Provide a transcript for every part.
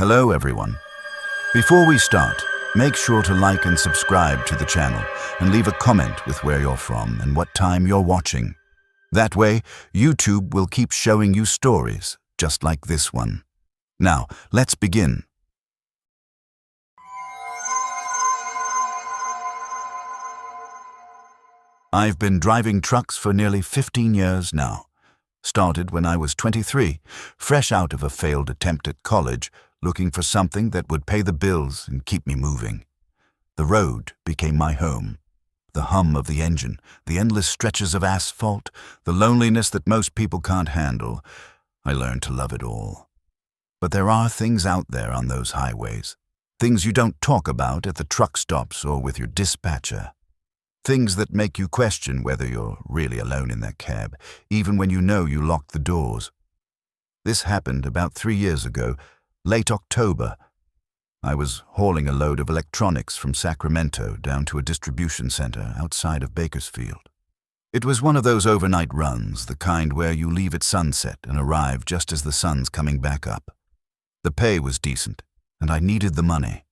Hello everyone. Before we start, make sure to like and subscribe to the channel and leave a comment with where you're from and what time you're watching. That way, YouTube will keep showing you stories just like this one. Now, let's begin. I've been driving trucks for nearly 15 years now. Started when I was 23, fresh out of a failed attempt at college, looking for something that would pay the bills and keep me moving. The road became my home. The hum of the engine, the endless stretches of asphalt, the loneliness that most people can't handle. I learned to love it all. But there are things out there on those highways. Things you don't talk about at the truck stops or with your dispatcher. Things that make you question whether you're really alone in that cab, even when you know you locked the doors. This happened about 3 years ago, late October. I was hauling a load of electronics from Sacramento down to a distribution center outside of Bakersfield. It was one of those overnight runs, the kind where you leave at sunset and arrive just as the sun's coming back up. The pay was decent, and I needed the money.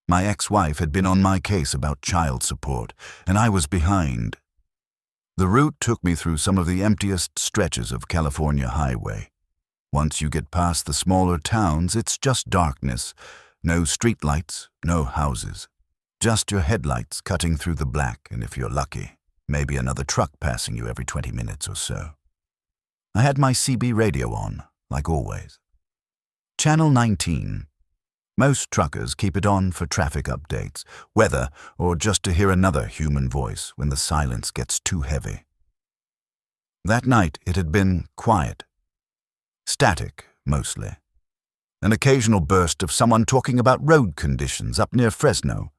My ex-wife had been on my case about child support, and I was behind. The route took me through some of the emptiest stretches of California highway. Once you get past the smaller towns, it's just darkness. No streetlights, no houses. Just your headlights cutting through the black, and if you're lucky, maybe another truck passing you every 20 minutes or so. I had my CB radio on, like always. Channel 19. Most truckers keep it on for traffic updates, weather, or just to hear another human voice when the silence gets too heavy. That night it had been quiet. Static, mostly. An occasional burst of someone talking about road conditions up near Fresno,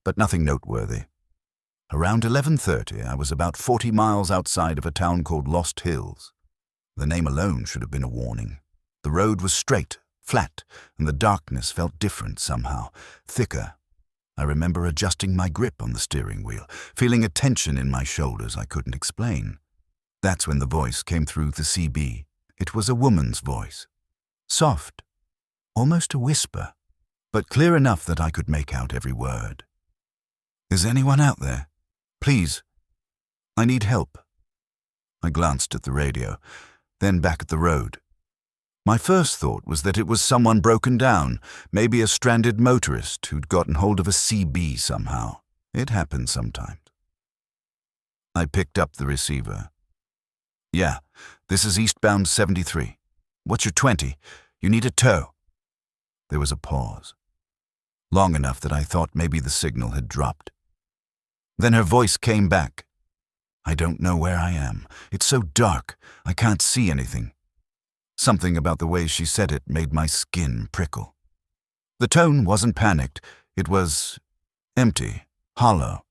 but nothing noteworthy. Around 11:30, I was about 40 miles outside of a town called Lost Hills. The name alone should have been a warning. The road was straight, flat, and the darkness felt different somehow, thicker. I remember adjusting my grip on the steering wheel, feeling a tension in my shoulders I couldn't explain. That's when the voice came through the CB. It was a woman's voice. Soft, almost a whisper, but clear enough that I could make out every word. "Is anyone out there? Please, I need help." I glanced at the radio, then back at the road. My first thought was that it was someone broken down, maybe a stranded motorist who'd gotten hold of a CB somehow. It happens sometimes. I picked up the receiver. "Yeah, this is eastbound 73. What's your 20? You need a tow." There was a pause. Long enough that I thought maybe the signal had dropped. Then her voice came back. "I don't know where I am. It's so dark. I can't see anything." Something about the way she said it made my skin prickle. The tone wasn't panicked. It was empty, hollow.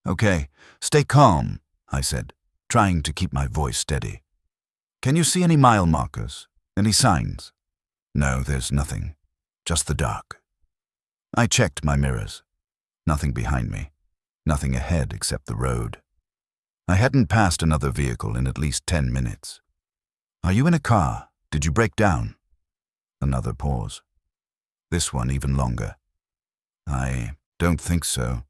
"Okay, stay calm," I said, trying to keep my voice steady. "Can you see any mile markers? Any signs?" "No, there's nothing. Just the dark." I checked my mirrors. Nothing behind me. Nothing ahead except the road. I hadn't passed another vehicle in at least 10 minutes. "Are you in a car? Did you break down?" Another pause. This one even longer. "I don't think so.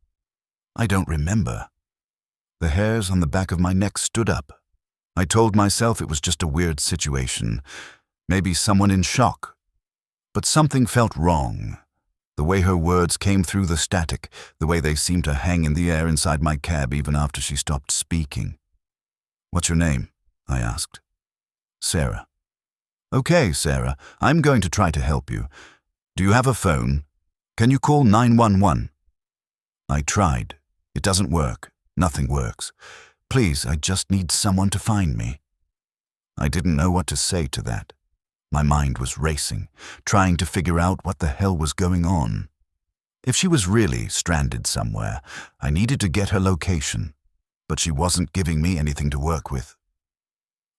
I don't remember." The hairs on the back of my neck stood up. I told myself it was just a weird situation, maybe someone in shock. But something felt wrong. The way her words came through the static, the way they seemed to hang in the air inside my cab even after she stopped speaking. "What's your name?" I asked. "Sarah." "Okay, Sarah, I'm going to try to help you. Do you have a phone? Can you call 911? "I tried. It doesn't work. Nothing works. Please, I just need someone to find me." I didn't know what to say to that. My mind was racing, trying to figure out what the hell was going on. If she was really stranded somewhere, I needed to get her location, but she wasn't giving me anything to work with.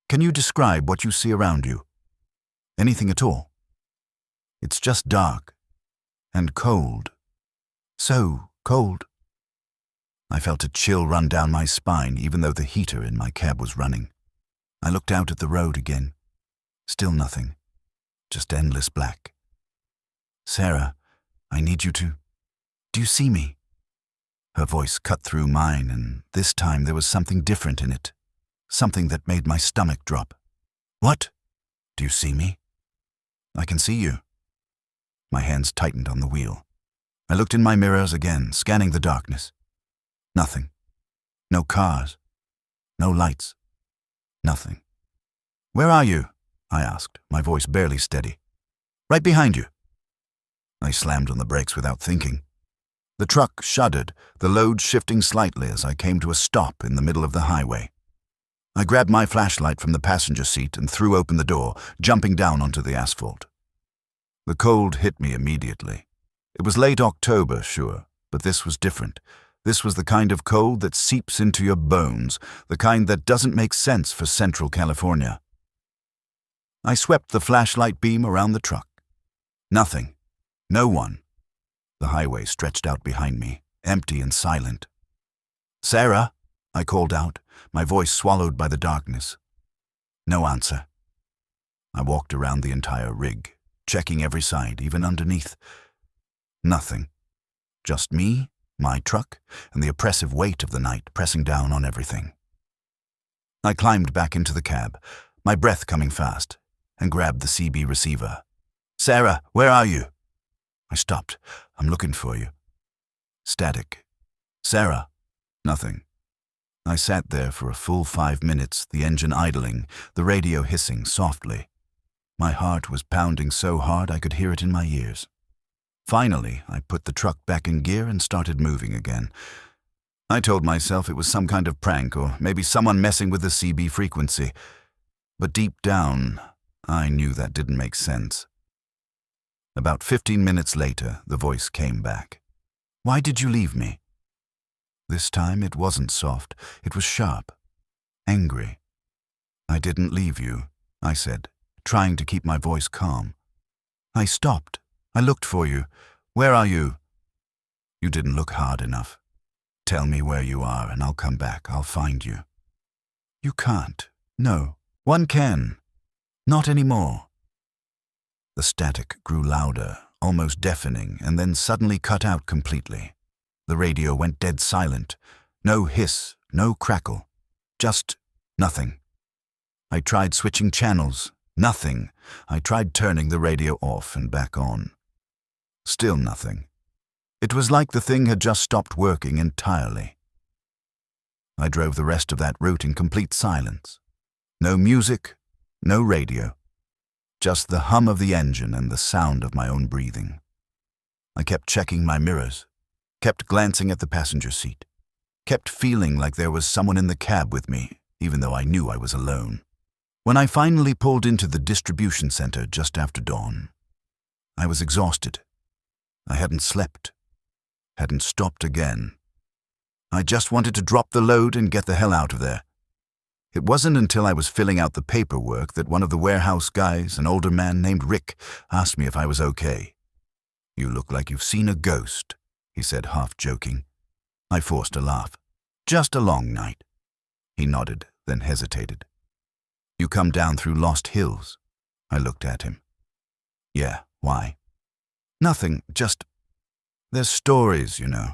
"Can you describe what you see around you? Anything at all?" "It's just dark. And cold. So cold." I felt a chill run down my spine even though the heater in my cab was running. I looked out at the road again. Still nothing. Just endless black. Sarah, I need you to... Do you see me? Her voice cut through mine, and this time there was something different in it. Something that made my stomach drop. What? Do you see me? I can see you. My hands tightened on the wheel. I looked in my mirrors again, scanning the darkness. Nothing. No cars. No lights. Nothing. Where are you? I asked, my voice barely steady. Right behind you. I slammed on the brakes without thinking. The truck shuddered, the load shifting slightly as I came to a stop in the middle of the highway. I grabbed my flashlight from the passenger seat and threw open the door, jumping down onto the asphalt. The cold hit me immediately. It was late October, sure, but this was different. This was the kind of cold that seeps into your bones, the kind that doesn't make sense for Central California. I swept the flashlight beam around the truck. Nothing. No one. The highway stretched out behind me, empty and silent. Sarah, I called out, my voice swallowed by the darkness. No answer. I walked around the entire rig, checking every side, even underneath. Nothing. Just me, my truck, and the oppressive weight of the night pressing down on everything. I climbed back into the cab, my breath coming fast, and grabbed the CB receiver. Sarah, where are you? I stopped. I'm looking for you. Static. Sarah. Nothing. I sat there for a full 5 minutes, the engine idling, the radio hissing softly. My heart was pounding so hard I could hear it in my ears. Finally, I put the truck back in gear and started moving again. I told myself it was some kind of prank or maybe someone messing with the CB frequency. But deep down, I knew that didn't make sense. About 15 minutes later, the voice came back. Why did you leave me? This time it wasn't soft, it was sharp, angry. I didn't leave you, I said, trying to keep my voice calm. I stopped. I looked for you. Where are you? You didn't look hard enough. Tell me where you are and I'll come back. I'll find you. You can't. No, one can. Not anymore. The static grew louder, almost deafening, and then suddenly cut out completely. The radio went dead silent. No hiss, no crackle. Just nothing. I tried switching channels. Nothing. I tried turning the radio off and back on. Still nothing. It was like the thing had just stopped working entirely. I drove the rest of that route in complete silence. No music, no radio. Just the hum of the engine and the sound of my own breathing. I kept checking my mirrors, kept glancing at the passenger seat, kept feeling like there was someone in the cab with me, even though I knew I was alone. When I finally pulled into the distribution center just after dawn, I was exhausted. I hadn't slept, hadn't stopped again. I just wanted to drop the load and get the hell out of there. It wasn't until I was filling out the paperwork that one of the warehouse guys, an older man named Rick, asked me if I was okay. You look like you've seen a ghost, he said, half joking. I forced a laugh. Just a long night. He nodded, then hesitated. You come down through Lost Hills? I looked at him. Yeah, why? Nothing, just... There's stories, you know,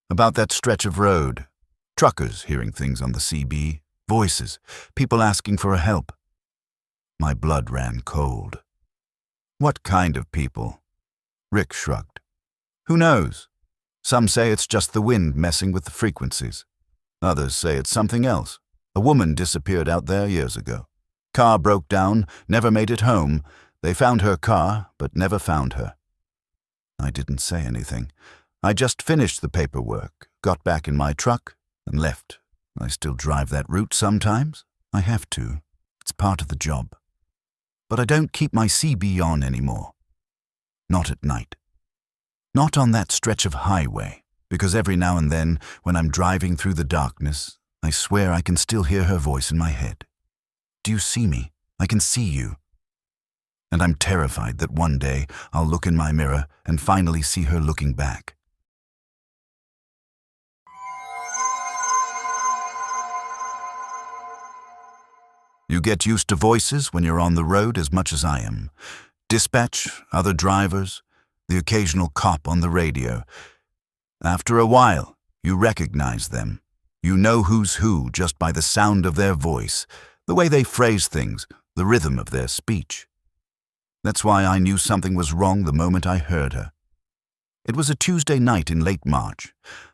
about that stretch of road. Truckers hearing things on the CB, voices, people asking for help. My blood ran cold. What kind of people? Rick shrugged. Who knows? Some say it's just the wind messing with the frequencies. Others say it's something else. A woman disappeared out there years ago. Car broke down, never made it home. They found her car, but never found her. I didn't say anything. I just finished the paperwork, got back in my truck, and left. I still drive that route sometimes. I have to. It's part of the job. But I don't keep my CB on anymore. Not at night. Not on that stretch of highway, because every now and then, when I'm driving through the darkness, I swear I can still hear her voice in my head. Do you see me? I can see you. And I'm terrified that one day I'll look in my mirror and finally see her looking back. You get used to voices when you're on the road as much as I am. Dispatch, other drivers, the occasional cop on the radio. After a while, you recognize them. You know who's who just by the sound of their voice, the way they phrase things, the rhythm of their speech. That's why I knew something was wrong the moment I heard her. It was a Tuesday night in late March.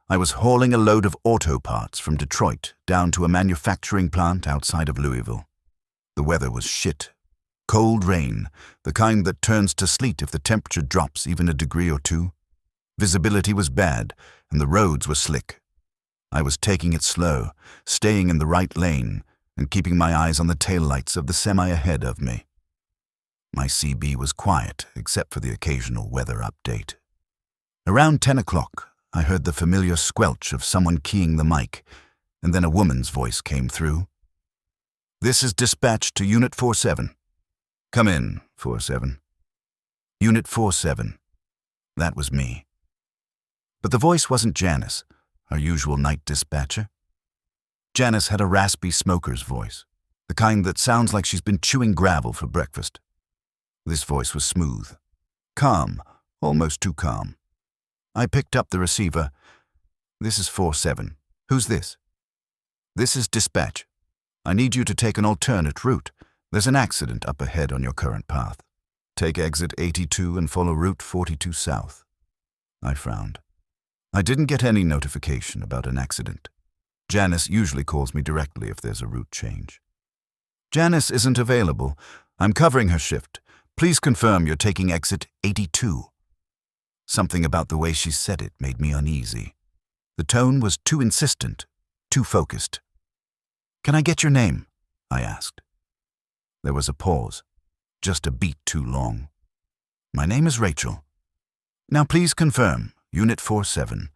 I was hauling a load of auto parts from Detroit down to a manufacturing plant outside of Louisville. The weather was shit. Cold rain, the kind that turns to sleet if the temperature drops even a degree or two. Visibility was bad, and the roads were slick. I was taking it slow, staying in the right lane, and keeping my eyes on the taillights of the semi ahead of me. My CB was quiet, except for the occasional weather update. Around 10 o'clock, I heard the familiar squelch of someone keying the mic, and then a woman's voice came through. "This is dispatch to Unit 47. "Come in, 47. "Unit 47. That was me. But the voice wasn't Janice, our usual night dispatcher. Janice had a raspy smoker's voice, the kind that sounds like she's been chewing gravel for breakfast. This voice was smooth, calm, almost too calm. I picked up the receiver. "This is 47. Who's this?" "This is dispatch. I need you to take an alternate route. There's an accident up ahead on your current path. Take exit 82 and follow Route 42 south." I frowned. I didn't get any notification about an accident. Janice usually calls me directly if there's a route change. "Janice isn't available. I'm covering her shift. Please confirm you're taking exit 82. Something about the way she said it made me uneasy. The tone was too insistent, too focused. "Can I get your name?" I asked. There was a pause, just a beat too long. "My name is Rachel." "Now please confirm, Unit 47.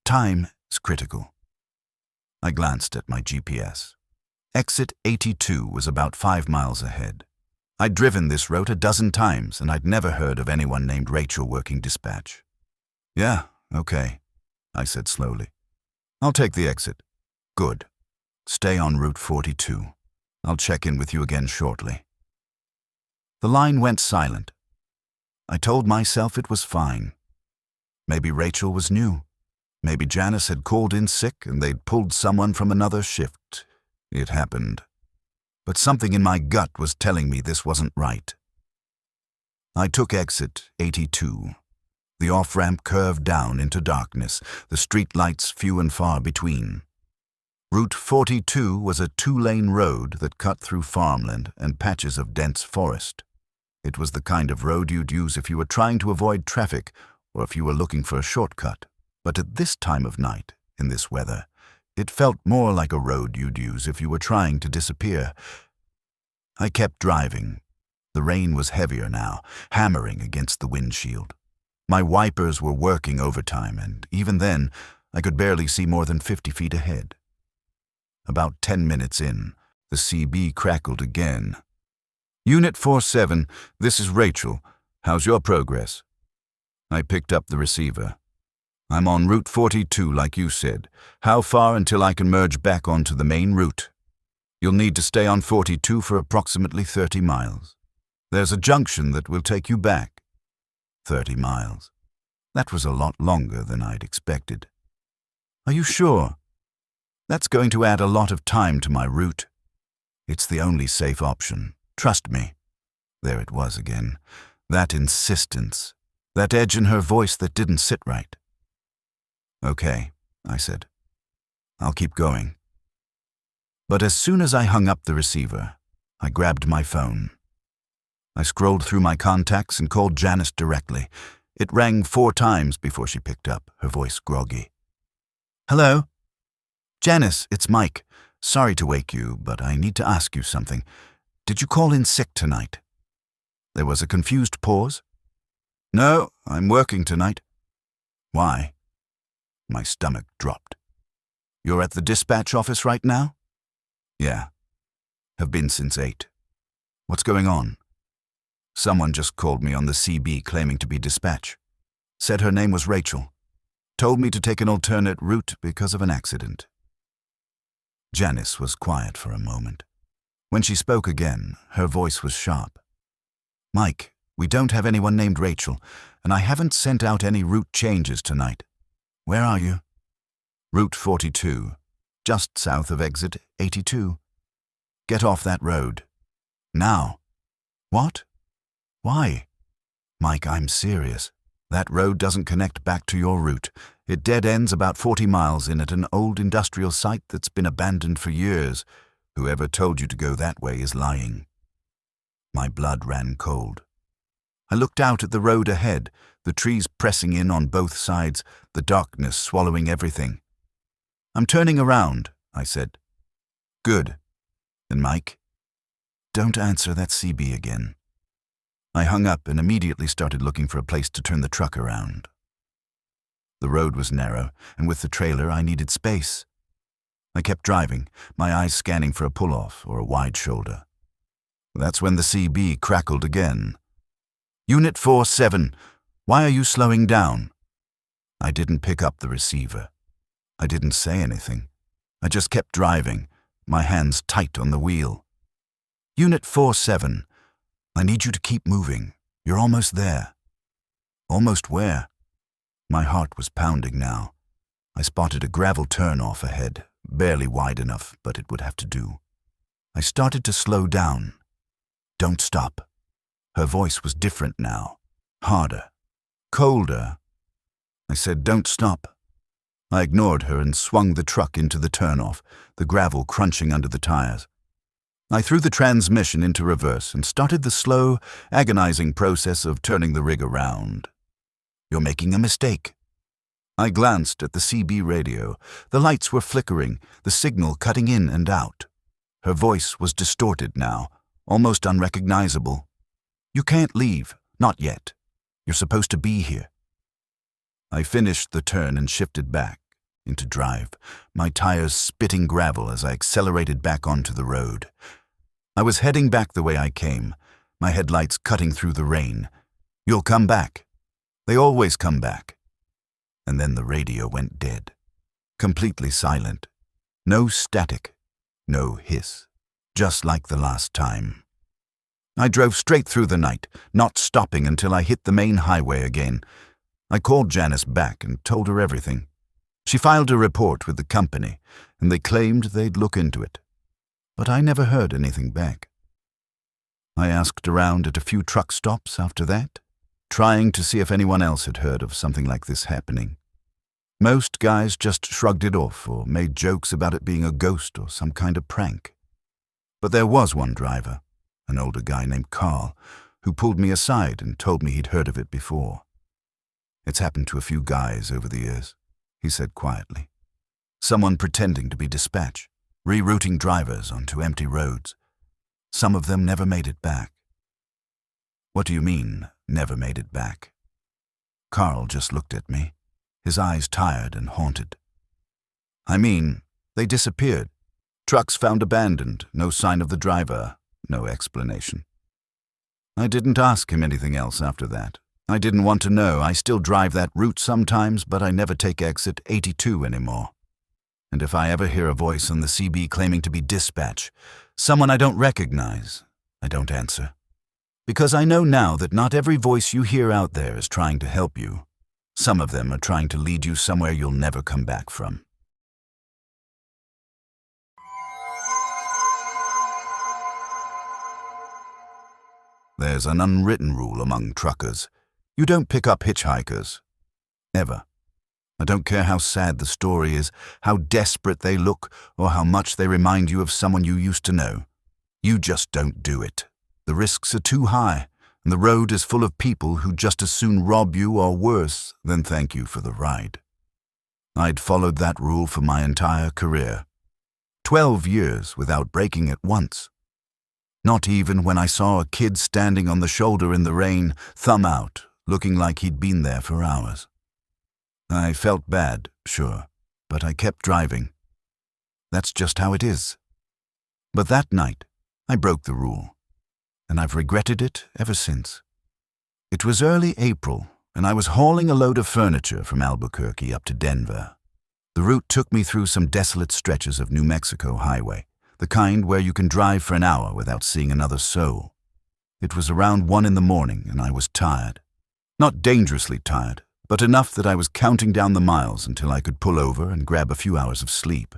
Time is critical." I glanced at my GPS. Exit 82 was about 5 miles ahead. I'd driven this route a dozen times, and I'd never heard of anyone named Rachel working dispatch. "Yeah, okay," I said slowly. "I'll take the exit." "Good. Stay on Route 42. I'll check in with you again shortly." The line went silent. I told myself it was fine. Maybe Rachel was new. Maybe Janice had called in sick and they'd pulled someone from another shift. It happened. But something in my gut was telling me this wasn't right. I took exit 82. The off-ramp curved down into darkness, the street lights few and far between. Route 42 was a 2-lane road that cut through farmland and patches of dense forest. It was the kind of road you'd use if you were trying to avoid traffic or if you were looking for a shortcut. But at this time of night, in this weather, it felt more like a road you'd use if you were trying to disappear. I kept driving. The rain was heavier now, hammering against the windshield. My wipers were working overtime, and even then, I could barely see more than 50 feet ahead. About 10 minutes in, the CB crackled again. "Unit 47, this is Rachel. How's your progress?" I picked up the receiver. "I'm on Route 42, like you said. How far until I can merge back onto the main route?" "You'll need to stay on 42 for approximately 30 miles. There's a junction that will take you back." 30 miles. That was a lot longer than I'd expected. "Are you sure?" "That's going to add a lot of time to my route." "It's the only safe option. Trust me." There it was again. That insistence. That edge in her voice that didn't sit right. "Okay," I said. "I'll keep going." But as soon as I hung up the receiver, I grabbed my phone. I scrolled through my contacts and called Janice directly. It rang 4 times before she picked up, her voice groggy. "Hello? Janice, it's Mike. Sorry to wake you, but I need to ask you something. Did you call in sick tonight?" There was a confused pause. "No, I'm working tonight." "Why?" My stomach dropped. "You're at the dispatch office right now?" "Yeah. Have been since 8. What's going on?" "Someone just called me on the CB claiming to be dispatch. Said her name was Rachel. Told me to take an alternate route because of an accident." Janice was quiet for a moment. When she spoke again, her voice was sharp. "Mike, We don't have anyone named Rachel, and I haven't sent out any route changes tonight. Where are you? Route 42, just south of exit 82. Get off that road. Now. What? Why? Mike, I'm serious. That road doesn't connect back to your route. It dead ends about 40 miles in at an old industrial site that's been abandoned for years. Whoever told you to go that way is lying. My blood ran cold. I looked out at the road ahead, the trees pressing in on both sides, the darkness swallowing everything. I'm turning around, I said. Good. And Mike? Don't answer that CB again. I hung up and immediately started looking for a place to turn the truck around. The road was narrow, and with the trailer I needed space. I kept driving, my eyes scanning for a pull-off or a wide shoulder. That's when the CB crackled again. Unit 47, why are you slowing down? I didn't pick up the receiver. I didn't say anything. I just kept driving, my hands tight on the wheel. Unit 47, I need you to keep moving. You're almost there. Almost where? My heart was pounding now. I spotted a gravel turn-off ahead, barely wide enough, but it would have to do. I started to slow down. Don't stop. Her voice was different now, harder, colder. I said, don't stop. I ignored her and swung the truck into the turnoff, the gravel crunching under the tires. I threw the transmission into reverse and started the slow, agonizing process of turning the rig around. You're making a mistake. I glanced at the CB radio. The lights were flickering, the signal cutting in and out. Her voice was distorted now, almost unrecognizable. You can't leave, not yet. You're supposed to be here. I finished the turn and shifted back into drive, my tires spitting gravel as I accelerated back onto the road. I was heading back the way I came, my headlights cutting through the rain. You'll come back. They always come back. And then the radio went dead, completely silent. No static, no hiss, just like the last time. I drove straight through the night, not stopping until I hit the main highway again. I called Janice back and told her everything. She filed a report with the company, and they claimed they'd look into it. But I never heard anything back. I asked around at a few truck stops after that, trying to see if anyone else had heard of something like this happening. Most guys just shrugged it off or made jokes about it being a ghost or some kind of prank. But there was one driver, an older guy named Carl, who pulled me aside and told me he'd heard of it before. It's happened to a few guys over the years, he said quietly. Someone pretending to be dispatch, rerouting drivers onto empty roads. Some of them never made it back. What do you mean, never made it back? Carl just looked at me, his eyes tired and haunted. I mean, they disappeared. Trucks found abandoned, no sign of the driver, no explanation. I didn't ask him anything else after that. I didn't want to know. I still drive that route sometimes, but I never take exit 82 anymore. And if I ever hear a voice on the CB claiming to be dispatch, someone I don't recognize, I don't answer. Because I know now that not every voice you hear out there is trying to help you. Some of them are trying to lead you somewhere you'll never come back from. There's an unwritten rule among truckers. You don't pick up hitchhikers. Ever. I don't care how sad the story is, how desperate they look, or how much they remind you of someone you used to know. You just don't do it. The risks are too high, and the road is full of people who just as soon rob you or worse than thank you for the ride. I'd followed that rule for my entire career. 12 years without breaking it once. Not even when I saw a kid standing on the shoulder in the rain, thumb out, looking like he'd been there for hours. I felt bad, sure, but I kept driving. That's just how it is. But that night, I broke the rule, and I've regretted it ever since. It was early April, and I was hauling a load of furniture from Albuquerque up to Denver. The route took me through some desolate stretches of New Mexico highway, the kind where you can drive for an hour without seeing another soul. It was around 1 in the morning and I was tired. Not dangerously tired, but enough that I was counting down the miles until I could pull over and grab a few hours of sleep.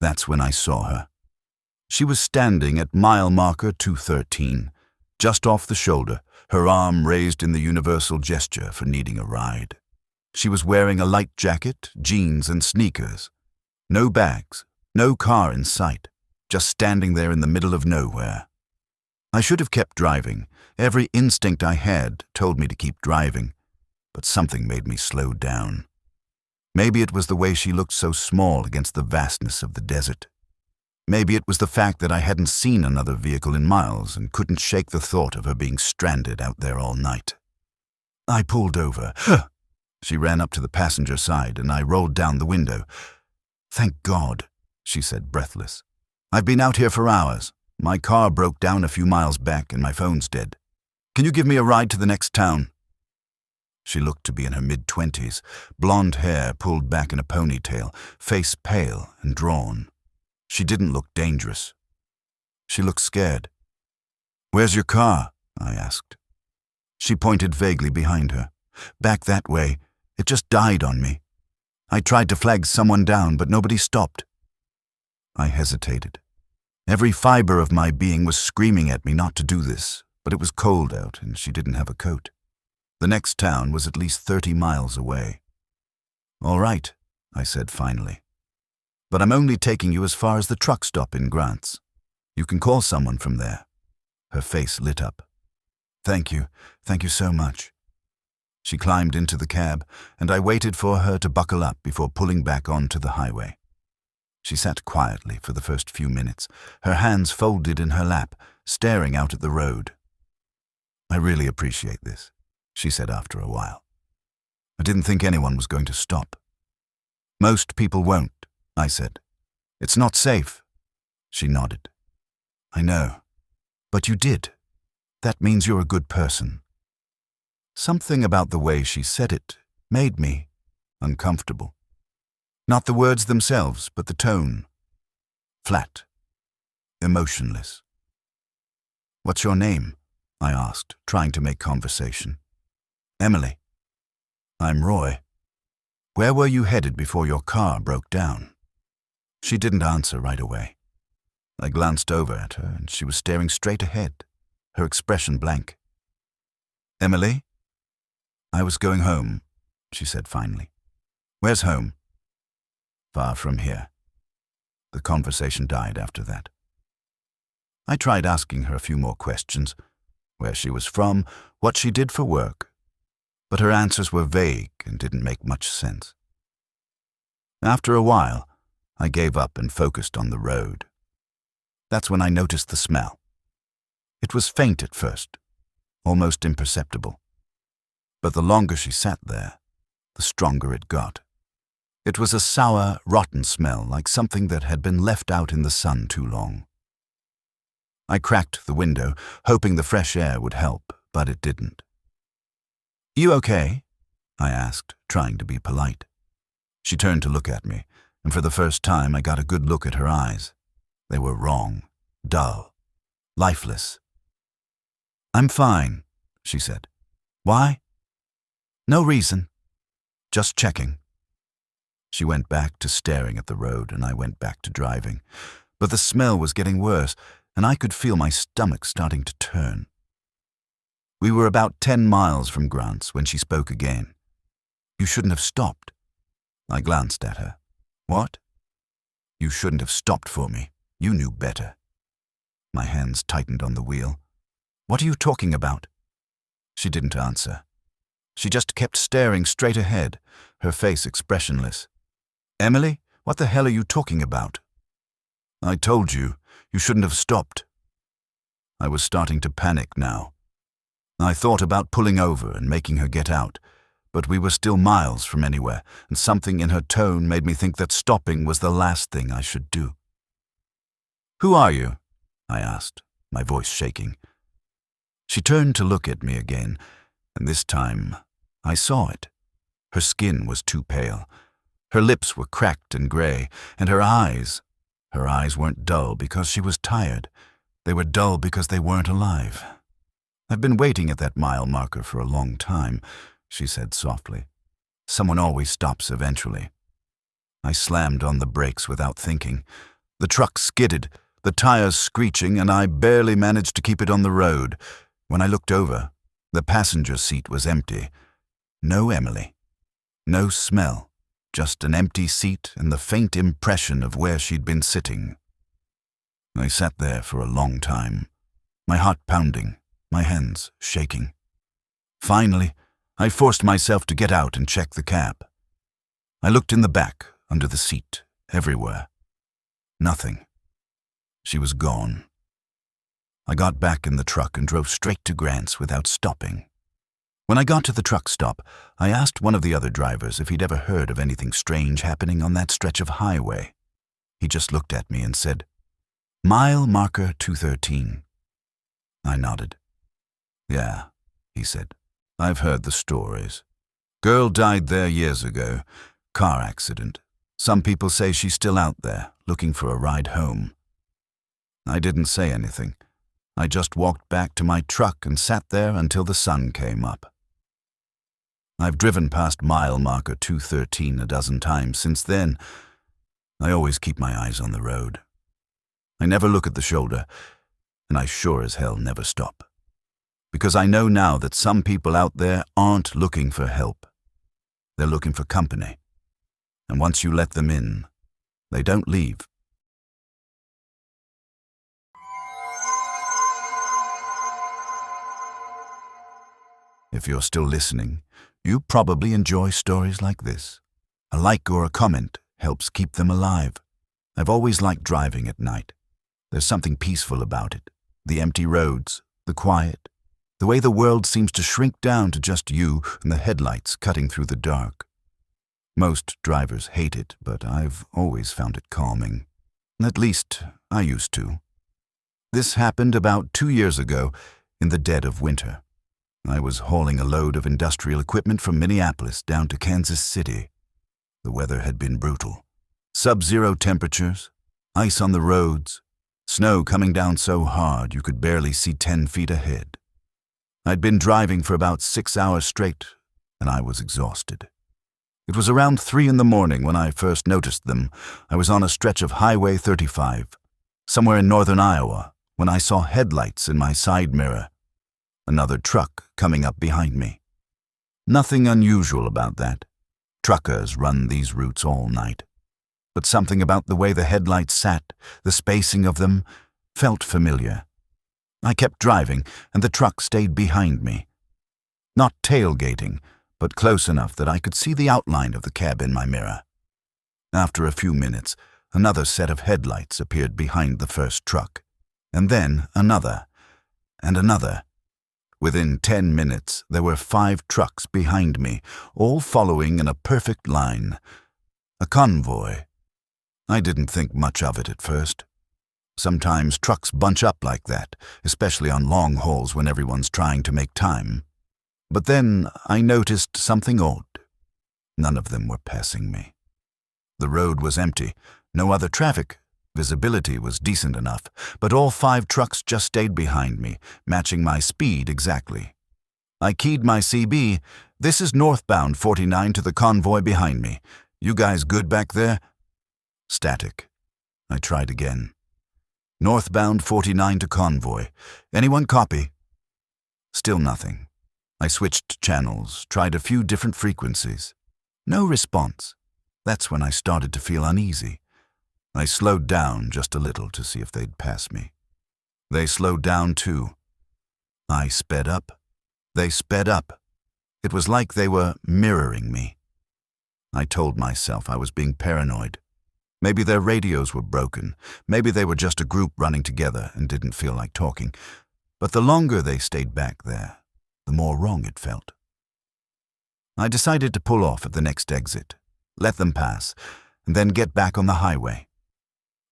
That's when I saw her. She was standing at mile marker 213, just off the shoulder, her arm raised in the universal gesture for needing a ride. She was wearing a light jacket, jeans, and sneakers. No bags, no car in sight, just standing there in the middle of nowhere. I should have kept driving. Every instinct I had told me to keep driving, but something made me slow down. Maybe it was the way she looked so small against the vastness of the desert. Maybe it was the fact that I hadn't seen another vehicle in miles and couldn't shake the thought of her being stranded out there all night. I pulled over. She ran up to the passenger side and I rolled down the window. "Thank God," she said, breathless. "I've been out here for hours. My car broke down a few miles back and my phone's dead. Can you give me a ride to the next town?" She looked to be in her mid-20s, blonde hair pulled back in a ponytail, face pale and drawn. She didn't look dangerous. She looked scared. "Where's your car?" I asked. She pointed vaguely behind her. "Back that way. It just died on me. I tried to flag someone down, but nobody stopped." I hesitated. Every fiber of my being was screaming at me not to do this, but it was cold out and she didn't have a coat. The next town was at least 30 miles away. "All right," I said finally. "But I'm only taking you as far as the truck stop in Grants. You can call someone from there." Her face lit up. Thank you so much." She climbed into the cab, and I waited for her to buckle up before pulling back onto the highway. She sat quietly for the first few minutes, her hands folded in her lap, staring out at the road. "I really appreciate this," she said after a while. "I didn't think anyone was going to stop." "Most people won't," I said. "It's not safe." She nodded. "I know. But you did. That means you're a good person." Something about the way she said it made me uncomfortable. Not the words themselves, but the tone. Flat. Emotionless. "What's your name?" I asked, trying to make conversation. "Emily." "I'm Roy. Where were you headed before your car broke down?" She didn't answer right away. I glanced over at her, and she was staring straight ahead, her expression blank. "Emily?" "I was going home," she said finally. "Where's home?" "Far from here." The conversation died after that. I tried asking her a few more questions, where she was from, what she did for work, but her answers were vague and didn't make much sense. After a while, I gave up and focused on the road. That's when I noticed the smell. It was faint at first, almost imperceptible. But the longer she sat there, the stronger it got. It was a sour, rotten smell, like something that had been left out in the sun too long. I cracked the window, hoping the fresh air would help, but it didn't. "You okay?" I asked, trying to be polite. She turned to look at me, and for the first time I got a good look at her eyes. They were wrong, dull, lifeless. "I'm fine," she said. "Why?" "No reason. Just checking." She went back to staring at the road, and I went back to driving. But the smell was getting worse, and I could feel my stomach starting to turn. We were about 10 miles from Grants when she spoke again. "You shouldn't have stopped." I glanced at her. "What?" "You shouldn't have stopped for me. You knew better." My hands tightened on the wheel. "What are you talking about?" She didn't answer. She just kept staring straight ahead, her face expressionless. "Emily, what the hell are you talking about?" "I told you, you shouldn't have stopped." I was starting to panic now. I thought about pulling over and making her get out, but we were still miles from anywhere, and something in her tone made me think that stopping was the last thing I should do. "Who are you?" I asked, my voice shaking. She turned to look at me again, and this time I saw it. Her skin was too pale. Her lips were cracked and gray, and her eyes weren't dull because she was tired. They were dull because they weren't alive. "I've been waiting at that mile marker for a long time," she said softly. "Someone always stops eventually." I slammed on the brakes without thinking. The truck skidded, the tires screeching, and I barely managed to keep it on the road. When I looked over, the passenger seat was empty. No Emily. No smell. Just an empty seat and the faint impression of where she'd been sitting. I sat there for a long time, my heart pounding, my hands shaking. Finally, I forced myself to get out and check the cab. I looked in the back, under the seat, everywhere. Nothing. She was gone. I got back in the truck and drove straight to Grant's without stopping. When I got to the truck stop, I asked one of the other drivers if he'd ever heard of anything strange happening on that stretch of highway. He just looked at me and said, "Mile marker 213. I nodded. "Yeah," he said. "I've heard the stories. Girl died there years ago. Car accident. Some people say she's still out there, looking for a ride home." I didn't say anything. I just walked back to my truck and sat there until the sun came up. I've driven past mile marker 213 a dozen times since then. I always keep my eyes on the road. I never look at the shoulder, and I sure as hell never stop. Because I know now that some people out there aren't looking for help. They're looking for company. And once you let them in, they don't leave. If you're still listening, you probably enjoy stories like this. A like or a comment helps keep them alive. I've always liked driving at night. There's something peaceful about it. The empty roads, the quiet, the way the world seems to shrink down to just you and the headlights cutting through the dark. Most drivers hate it, but I've always found it calming. At least, I used to. This happened about 2 years ago, in the dead of winter. I was hauling a load of industrial equipment from Minneapolis down to Kansas City. The weather had been brutal. Sub-zero temperatures, ice on the roads, snow coming down so hard you could barely see 10 feet ahead. I'd been driving for about 6 hours straight, and I was exhausted. It was around 3 in the morning when I first noticed them. I was on a stretch of Highway 35, somewhere in northern Iowa, when I saw headlights in my side mirror. Another truck coming up behind me. Nothing unusual about that. Truckers run these routes all night. But something about the way the headlights sat, the spacing of them, felt familiar. I kept driving, and the truck stayed behind me. Not tailgating, but close enough that I could see the outline of the cab in my mirror. After a few minutes, another set of headlights appeared behind the first truck, and then another, and another. Within 10 minutes, there were 5 trucks behind me, all following in a perfect line. A convoy. I didn't think much of it at first. Sometimes trucks bunch up like that, especially on long hauls when everyone's trying to make time. But then I noticed something odd. None of them were passing me. The road was empty, no other traffic. Visibility was decent enough, but all 5 trucks just stayed behind me, matching my speed exactly. I keyed my CB. "This is northbound 49 to the convoy behind me. You guys good back there?" Static. I tried again. "Northbound 49 to convoy. Anyone copy?" Still nothing. I switched channels, tried a few different frequencies. No response. That's when I started to feel uneasy. I slowed down just a little to see if they'd pass me. They slowed down too. I sped up. They sped up. It was like they were mirroring me. I told myself I was being paranoid. Maybe their radios were broken. Maybe they were just a group running together and didn't feel like talking. But the longer they stayed back there, the more wrong it felt. I decided to pull off at the next exit, let them pass, and then get back on the highway.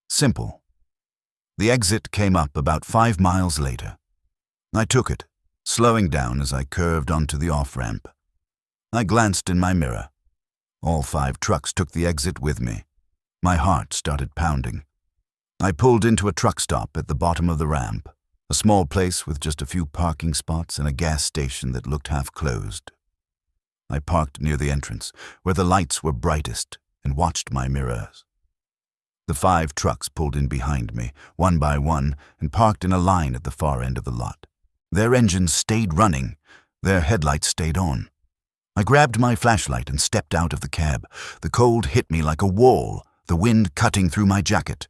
Simple. The exit came up about 5 miles later. I took it, slowing down as I curved onto the off-ramp. I glanced in my mirror. All 5 trucks took the exit with me. My heart started pounding. I pulled into a truck stop at the bottom of the ramp, a small place with just a few parking spots and a gas station that looked half closed. I parked near the entrance, where the lights were brightest, and watched my mirrors. The 5 trucks pulled in behind me, one by one, and parked in a line at the far end of the lot. Their engines stayed running. Their headlights stayed on. I grabbed my flashlight and stepped out of the cab. The cold hit me like a wall, the wind cutting through my jacket.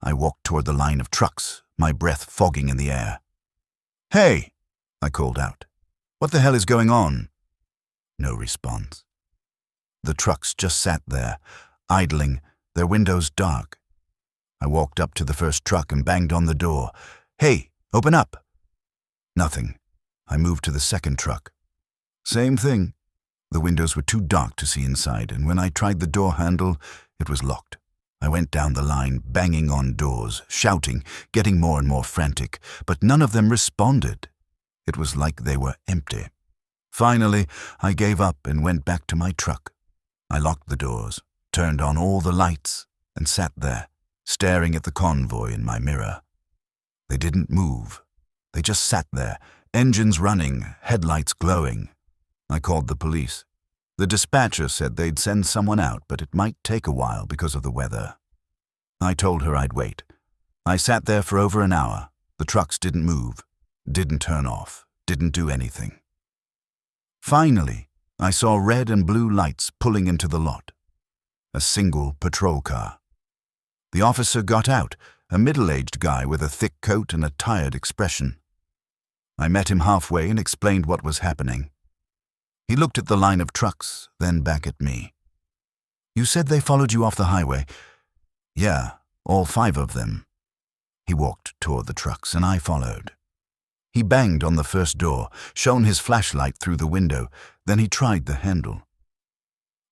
I walked toward the line of trucks, my breath fogging in the air. "Hey!" I called out. "What the hell is going on?" No response. The trucks just sat there, idling, their windows dark. I walked up to the first truck and banged on the door. "Hey, open up!" Nothing. I moved to the second truck. Same thing. The windows were too dark to see inside, and when I tried the door handle, it was locked. I went down the line, banging on doors, shouting, getting more and more frantic, but none of them responded. It was like they were empty. Finally, I gave up and went back to my truck. I locked the doors, turned on all the lights, and sat there, staring at the convoy in my mirror. They didn't move. They just sat there, engines running, headlights glowing. I called the police. The dispatcher said they'd send someone out, but it might take a while because of the weather. I told her I'd wait. I sat there for over an hour. The trucks didn't move, didn't turn off, didn't do anything. Finally, I saw red and blue lights pulling into the lot. A single patrol car. The officer got out, a middle-aged guy with a thick coat and a tired expression. I met him halfway and explained what was happening. He looked at the line of trucks, then back at me. "You said they followed you off the highway." "Yeah, all 5 of them." He walked toward the trucks, and I followed. He banged on the first door, shone his flashlight through the window, then he tried the handle.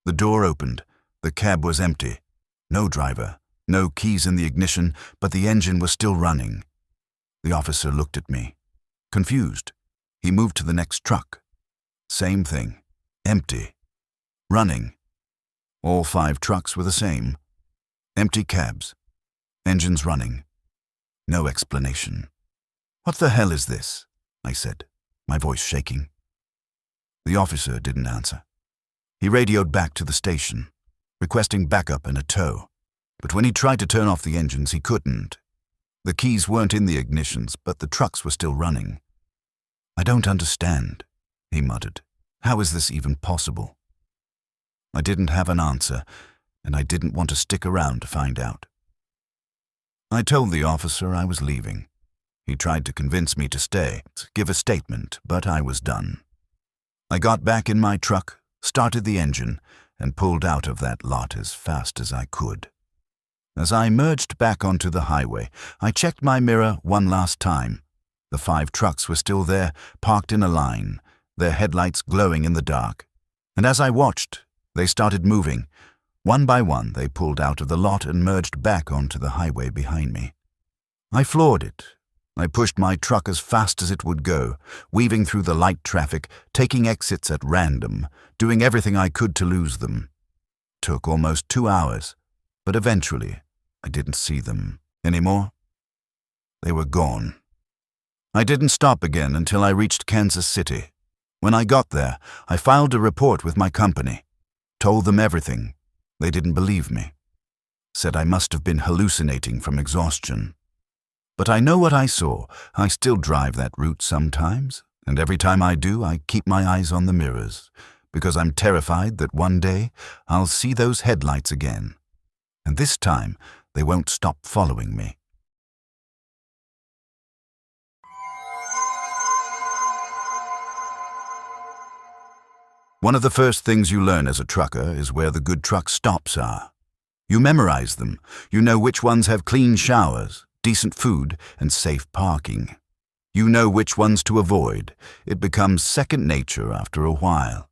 The door opened. The cab was empty. No driver, no keys in the ignition, but the engine was still running. The officer looked at me, confused. He moved to the next truck. Same thing. Empty. Running. All 5 trucks were the same. Empty cabs. Engines running. No explanation. "What the hell is this?" I said, my voice shaking. The officer didn't answer. He radioed back to the station, requesting backup and a tow. But when he tried to turn off the engines, he couldn't. The keys weren't in the ignitions, but the trucks were still running. "I don't understand," he muttered. "How is this even possible?" I didn't have an answer, and I didn't want to stick around to find out. I told the officer I was leaving. He tried to convince me to stay, to give a statement, but I was done. I got back in my truck, started the engine, and pulled out of that lot as fast as I could. As I merged back onto the highway, I checked my mirror one last time. The 5 trucks were still there, parked in a line, their headlights glowing in the dark. And as I watched, they started moving. One by one, they pulled out of the lot and merged back onto the highway behind me. I floored it. I pushed my truck as fast as it would go, weaving through the light traffic, taking exits at random, doing everything I could to lose them. Took almost 2 hours, but eventually I didn't see them anymore. They were gone. I didn't stop again until I reached Kansas City. When I got there, I filed a report with my company, told them everything. They didn't believe me. Said I must have been hallucinating from exhaustion. But I know what I saw. I still drive that route sometimes, and every time I do, I keep my eyes on the mirrors, because I'm terrified that one day I'll see those headlights again. And this time, they won't stop following me. One of the first things you learn as a trucker is where the good truck stops are. You memorize them. You know which ones have clean showers, decent food, and safe parking. You know which ones to avoid. It becomes second nature after a while.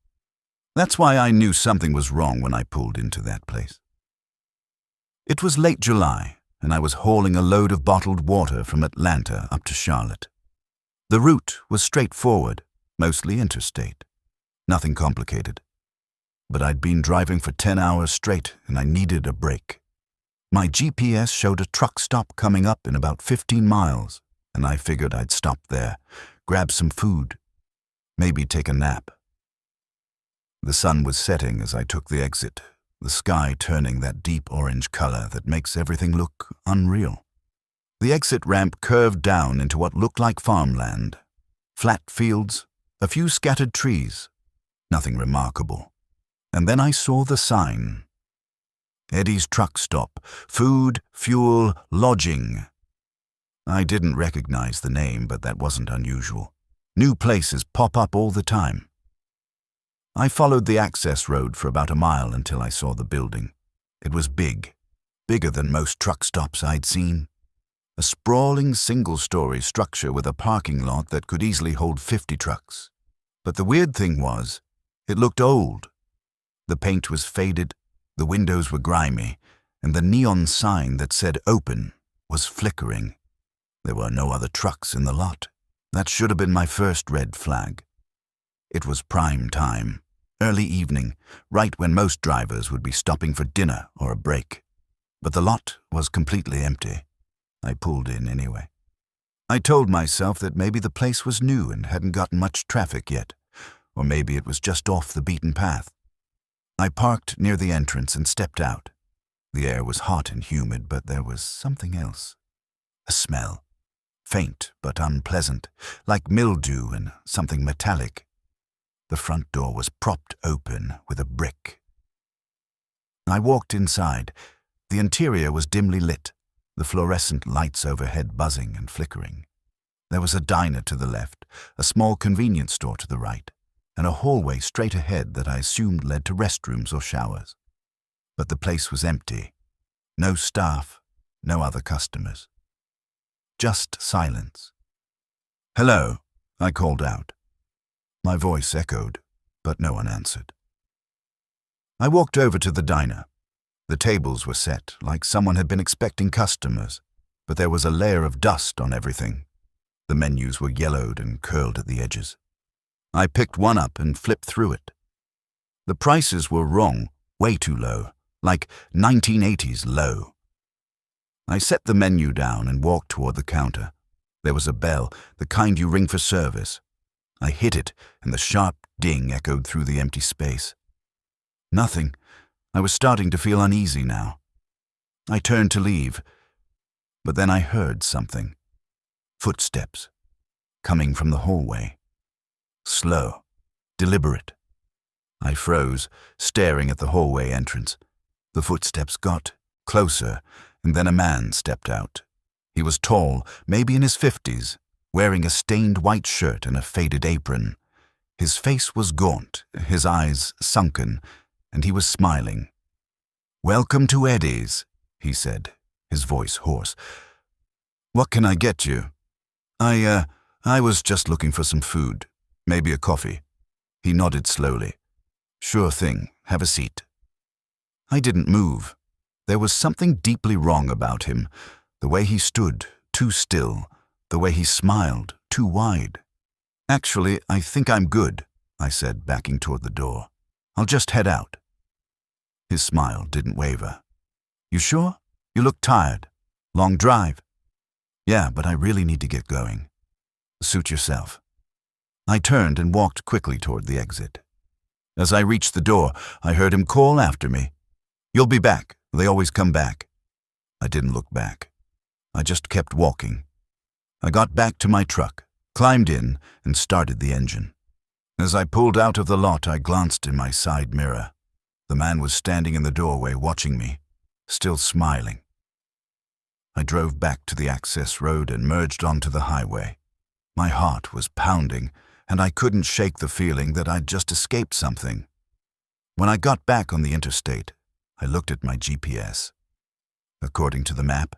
That's why I knew something was wrong when I pulled into that place. It was late July, and I was hauling a load of bottled water from Atlanta up to Charlotte. The route was straightforward, mostly interstate. Nothing complicated. But I'd been driving for 10 hours straight, and I needed a break. My GPS showed a truck stop coming up in about 15 miles, and I figured I'd stop there, grab some food, maybe take a nap. The sun was setting as I took the exit, the sky turning that deep orange color that makes everything look unreal. The exit ramp curved down into what looked like farmland. Flat fields, a few scattered trees, nothing remarkable. And then I saw the sign. Eddie's Truck Stop, food, fuel, lodging. I didn't recognize the name, but that wasn't unusual. New places pop up all the time. I followed the access road for about a mile until I saw the building. It was big, bigger than most truck stops I'd seen. A sprawling single-story structure with a parking lot that could easily hold 50 trucks. But the weird thing was, it looked old. The paint was faded, the windows were grimy, and the neon sign that said open was flickering. There were no other trucks in the lot. That should have been my first red flag. It was prime time, early evening, right when most drivers would be stopping for dinner or a break. But the lot was completely empty. I pulled in anyway. I told myself that maybe the place was new and hadn't gotten much traffic yet, or maybe it was just off the beaten path. I parked near the entrance and stepped out. The air was hot and humid, but there was something else. A smell. Faint but unpleasant, like mildew and something metallic. The front door was propped open with a brick. I walked inside. The interior was dimly lit, the fluorescent lights overhead buzzing and flickering. There was a diner to the left, a small convenience store to the right, and a hallway straight ahead that I assumed led to restrooms or showers. But the place was empty. No staff, no other customers. Just silence. "Hello," I called out. My voice echoed, but no one answered. I walked over to the diner. The tables were set, like someone had been expecting customers, but there was a layer of dust on everything. The menus were yellowed and curled at the edges. I picked one up and flipped through it. The prices were wrong, way too low, like 1980s low. I set the menu down and walked toward the counter. There was a bell, the kind you ring for service. I hit it, and the sharp ding echoed through the empty space. Nothing. I was starting to feel uneasy now. I turned to leave, but then I heard something. Footsteps, coming from the hallway. Slow, deliberate. I froze, staring at the hallway entrance. The footsteps got closer, and then a man stepped out. He was tall, maybe in his 50s, wearing a stained white shirt and a faded apron. His face was gaunt, his eyes sunken, and he was smiling. "Welcome to Eddie's," he said, his voice hoarse. "What can I get you?" I was just looking for some food, maybe a coffee." He nodded slowly. "Sure thing, have a seat." I didn't move. There was something deeply wrong about him. The way he stood, too still. The way he smiled, too wide. "Actually, I think I'm good," I said, backing toward the door. "I'll just head out." His smile didn't waver. "You sure? You look tired. Long drive?" "Yeah, but I really need to get going." "Suit yourself." I turned and walked quickly toward the exit. As I reached the door, I heard him call after me. "You'll be back. They always come back." I didn't look back. I just kept walking. I got back to my truck, climbed in, and started the engine. As I pulled out of the lot, I glanced in my side mirror. The man was standing in the doorway watching me, still smiling. I drove back to the access road and merged onto the highway. My heart was pounding, and I couldn't shake the feeling that I'd just escaped something. When I got back on the interstate, I looked at my GPS. According to the map,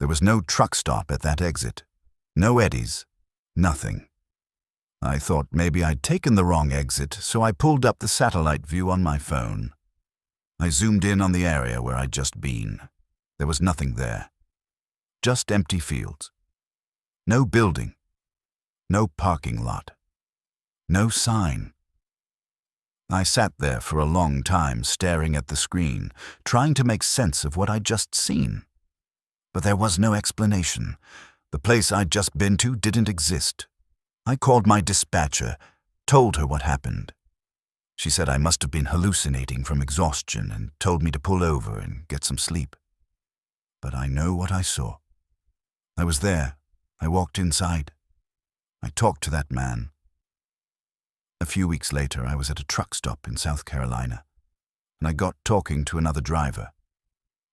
there was no truck stop at that exit. No Eddie's. Nothing. I thought maybe I'd taken the wrong exit, so I pulled up the satellite view on my phone. I zoomed in on the area where I'd just been. There was nothing there. Just empty fields. No building. No parking lot. No sign. I sat there for a long time staring at the screen, trying to make sense of what I'd just seen. But there was no explanation. The place I'd just been to didn't exist. I called my dispatcher, told her what happened. She said I must have been hallucinating from exhaustion and told me to pull over and get some sleep. But I know what I saw. I was there. I walked inside. I talked to that man. A few weeks later, I was at a truck stop in South Carolina, and I got talking to another driver.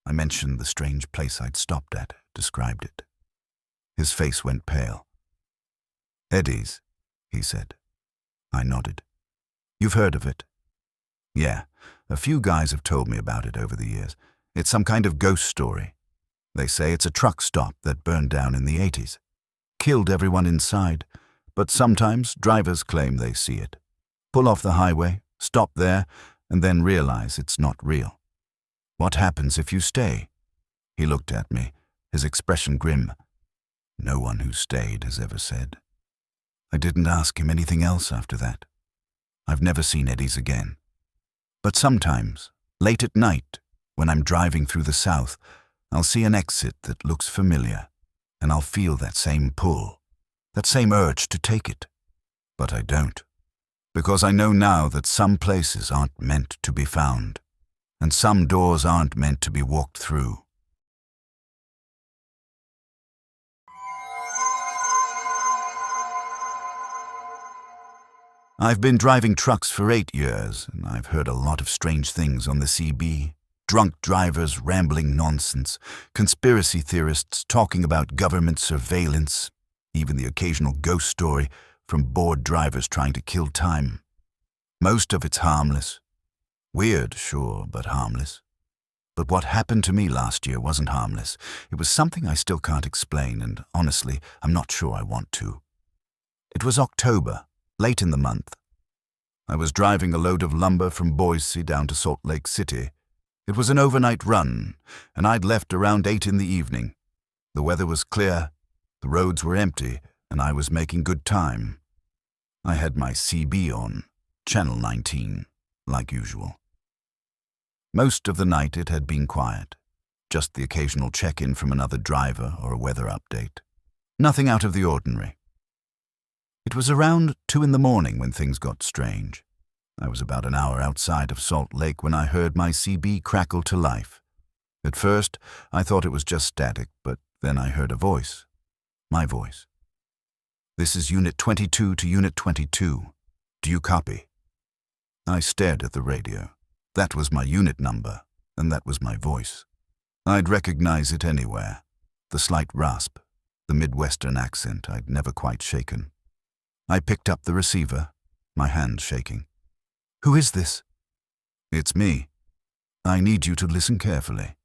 I mentioned the strange place I'd stopped at, described it. His face went pale. "Eddie's," he said. I nodded. "You've heard of it?" "Yeah, a few guys have told me about it over the years. It's some kind of ghost story. They say it's a truck stop that burned down in the 80s. Killed everyone inside, but sometimes drivers claim they see it. Pull off the highway, stop there, and then realize it's not real. What happens if you stay?" He looked at me, his expression grim. No one who stayed has ever said. I didn't ask him anything else after that. I've never seen Eddie's again. But sometimes, late at night, when I'm driving through the South, I'll see an exit that looks familiar, and I'll feel that same pull, that same urge to take it. But I don't, because I know now that some places aren't meant to be found, and some doors aren't meant to be walked through. I've been driving trucks for 8 years, and I've heard a lot of strange things on the CB. Drunk drivers rambling nonsense, conspiracy theorists talking about government surveillance, even the occasional ghost story from bored drivers trying to kill time. Most of it's harmless. Weird, sure, but harmless. But what happened to me last year wasn't harmless. It was something I still can't explain, and honestly, I'm not sure I want to. It was October, late in the month. I was driving a load of lumber from Boise down to Salt Lake City. It was an overnight run, and I'd left around 8 in the evening. The weather was clear, the roads were empty, and I was making good time. I had my CB on, Channel 19, like usual. Most of the night it had been quiet, just the occasional check-in from another driver or a weather update. Nothing out of the ordinary. It was around 2 in the morning when things got strange. I was about an hour outside of Salt Lake when I heard my CB crackle to life. At first, I thought it was just static, but then I heard a voice. My voice. "This is Unit 22 to Unit 22. Do you copy?" I stared at the radio. That was my unit number, and that was my voice. I'd recognize it anywhere. The slight rasp, the Midwestern accent I'd never quite shaken. I picked up the receiver, my hand shaking. "Who is this?" "It's me. I need you to listen carefully."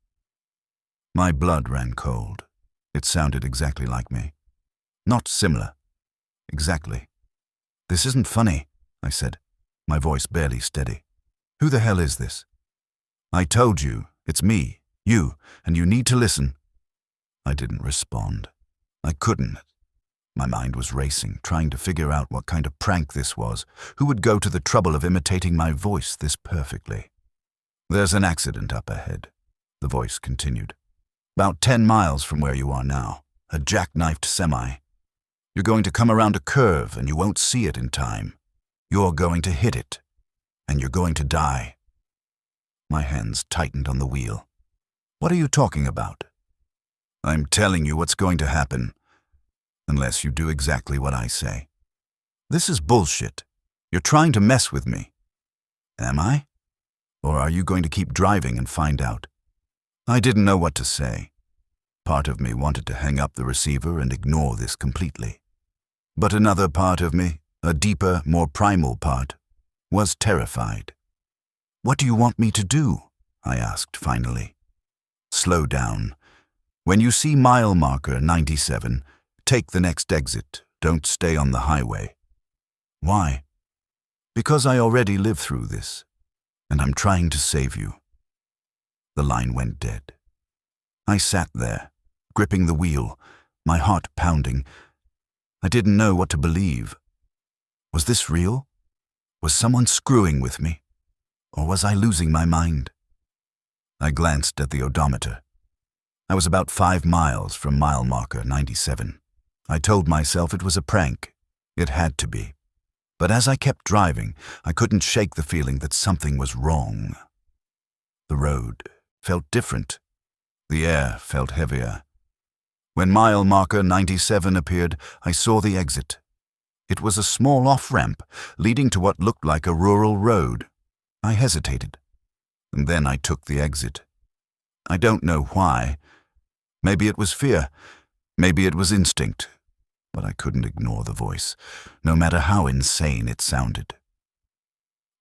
My blood ran cold. It sounded exactly like me. Not similar. Exactly. "This isn't funny," I said, my voice barely steady. "Who the hell is this?" "I told you, it's me, you, and you need to listen." I didn't respond. I couldn't. My mind was racing, trying to figure out what kind of prank this was. Who would go to the trouble of imitating my voice this perfectly? "There's an accident up ahead," the voice continued. "About 10 miles from where you are now. A jackknifed semi. You're going to come around a curve and you won't see it in time. You're going to hit it. And you're going to die." My hands tightened on the wheel. "What are you talking about?" "I'm telling you what's going to happen. Unless you do exactly what I say." "This is bullshit. You're trying to mess with me." "Am I? Or are you going to keep driving and find out?" I didn't know what to say. Part of me wanted to hang up the receiver and ignore this completely. But another part of me, a deeper, more primal part, was terrified. "What do you want me to do?" I asked finally. "Slow down. When you see mile marker 97, take the next exit. Don't stay on the highway." "Why?" "Because I already lived through this, and I'm trying to save you." The line went dead. I sat there, gripping the wheel, my heart pounding. I didn't know what to believe. Was this real? Was someone screwing with me? Or was I losing my mind? I glanced at the odometer. I was about 5 miles from mile marker 97. I told myself it was a prank. It had to be. But as I kept driving, I couldn't shake the feeling that something was wrong. The road felt different. The air felt heavier. When mile marker 97 appeared, I saw the exit. It was a small off-ramp leading to what looked like a rural road. I hesitated, and then I took the exit. I don't know why. Maybe it was fear. Maybe it was instinct. But I couldn't ignore the voice, no matter how insane it sounded.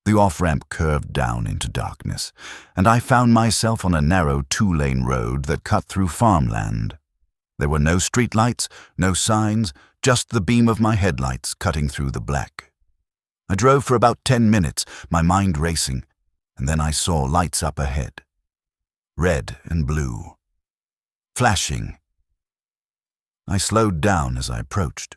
The off-ramp curved down into darkness, and I found myself on a narrow 2-lane road that cut through farmland. There were no streetlights, no signs, just the beam of my headlights cutting through the black. I drove for about 10 minutes, my mind racing, and then I saw lights up ahead. Red and blue. Flashing. I slowed down as I approached.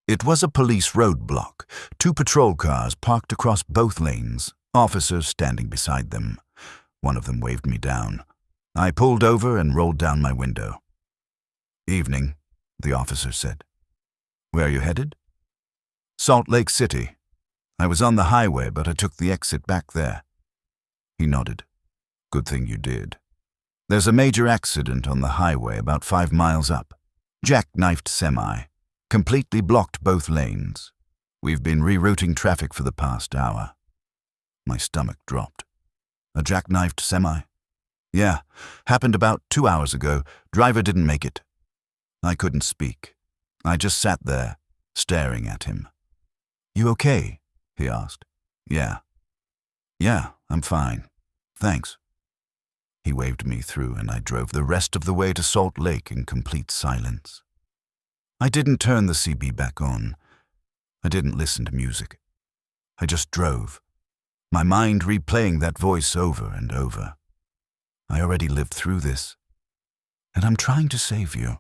It was a police roadblock, 2 patrol cars parked across both lanes, officers standing beside them. One of them waved me down. I pulled over and rolled down my window. "Evening," the officer said. "Where are you headed?" "Salt Lake City. I was on the highway, but I took the exit back there." He nodded. "Good thing you did. There's a major accident on the highway about 5 miles up. Jackknifed semi. Completely blocked both lanes. We've been rerouting traffic for the past hour." My stomach dropped. "A jackknifed semi?" "Yeah. Happened about 2 hours ago. Driver didn't make it." I couldn't speak. I just sat there, staring at him. "You okay?" he asked. "Yeah. Yeah, I'm fine. Thanks." He waved me through, and I drove the rest of the way to Salt Lake in complete silence. I didn't turn the CB back on. I didn't listen to music. I just drove, my mind replaying that voice over and over. I already lived through this, and I'm trying to save you.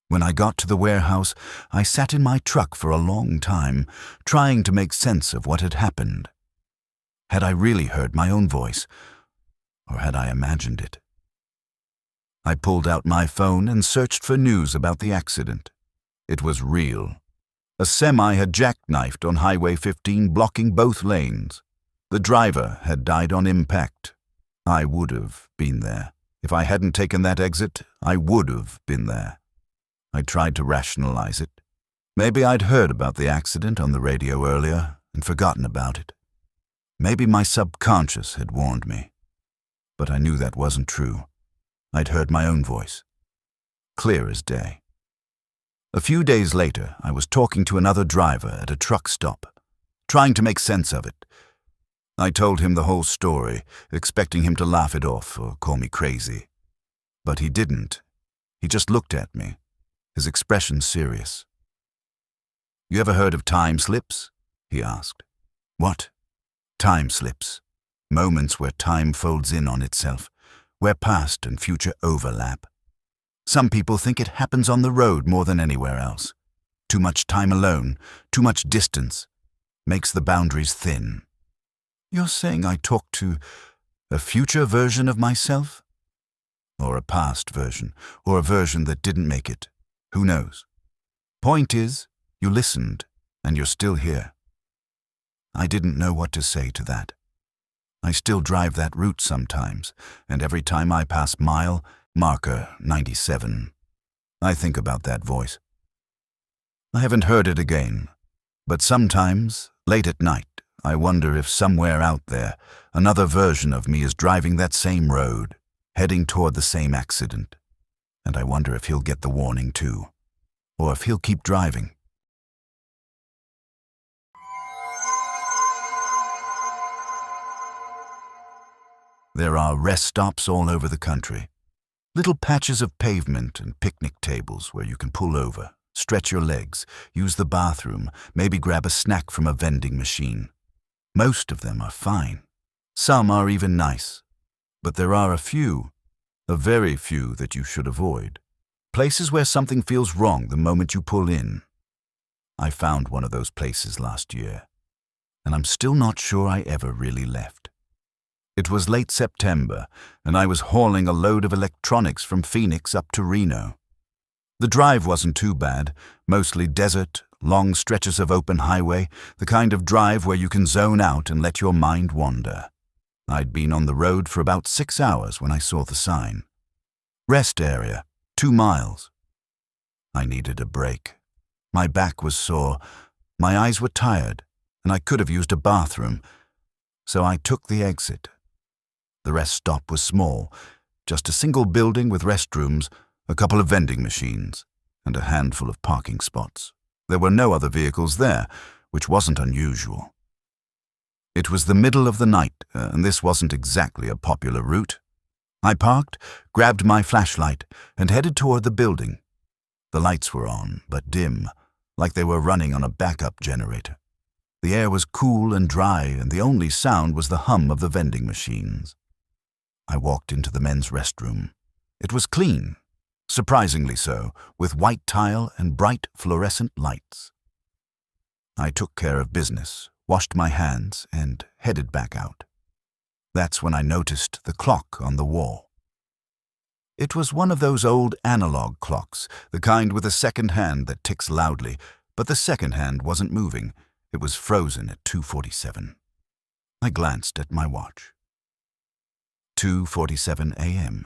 When I got to the warehouse, I sat in my truck for a long time, trying to make sense of what had happened. Had I really heard my own voice, or had I imagined it? I pulled out my phone and searched for news about the accident. It was real. A semi had jackknifed on Highway 15, blocking both lanes. The driver had died on impact. I would have been there. If I hadn't taken that exit, I would have been there. I tried to rationalize it. Maybe I'd heard about the accident on the radio earlier and forgotten about it. Maybe my subconscious had warned me. But I knew that wasn't true. I'd heard my own voice, clear as day. A few days later, I was talking to another driver at a truck stop, trying to make sense of it. I told him the whole story, expecting him to laugh it off or call me crazy. But he didn't. He just looked at me, his expression serious. "You ever heard of time slips?" he asked. "What?" "Time slips. Moments where time folds in on itself, where past and future overlap. Some people think it happens on the road more than anywhere else. Too much time alone, too much distance, makes the boundaries thin." "You're saying I talk to a future version of myself? Or a past version, or a version that didn't make it. Who knows? Point is, you listened, and you're still here." I didn't know what to say to that. I still drive that route sometimes, and every time I pass mile marker 97, I think about that voice. I haven't heard it again, but sometimes, late at night, I wonder if somewhere out there, another version of me is driving that same road, heading toward the same accident. And I wonder if he'll get the warning too, or if he'll keep driving. There are rest stops all over the country. Little patches of pavement and picnic tables where you can pull over, stretch your legs, use the bathroom, maybe grab a snack from a vending machine. Most of them are fine. Some are even nice. But there are a very few that you should avoid. Places where something feels wrong the moment you pull in. I found one of those places last year. and I'm still not sure I ever really left. It was late September, and I was hauling a load of electronics from Phoenix up to Reno. The drive wasn't too bad, mostly desert, long stretches of open highway, the kind of drive where you can zone out and let your mind wander. I'd been on the road for about 6 hours when I saw the sign. Rest area, 2 miles. I needed a break. My back was sore, my eyes were tired, and I could have used a bathroom, so I took the exit. The rest stop was small, just a single building with restrooms, a couple of vending machines, and a handful of parking spots. There were no other vehicles there, which wasn't unusual. It was the middle of the night, and this wasn't exactly a popular route. I parked, grabbed my flashlight, and headed toward the building. The lights were on, but dim, like they were running on a backup generator. The air was cool and dry, and the only sound was the hum of the vending machines. I walked into the men's restroom. It was clean, surprisingly so, with white tile and bright fluorescent lights. I took care of business, washed my hands, and headed back out. That's when I noticed the clock on the wall. It was one of those old analog clocks, the kind with a second hand that ticks loudly, but the second hand wasn't moving. It was frozen at 2:47. I glanced at my watch. 2:47 a.m.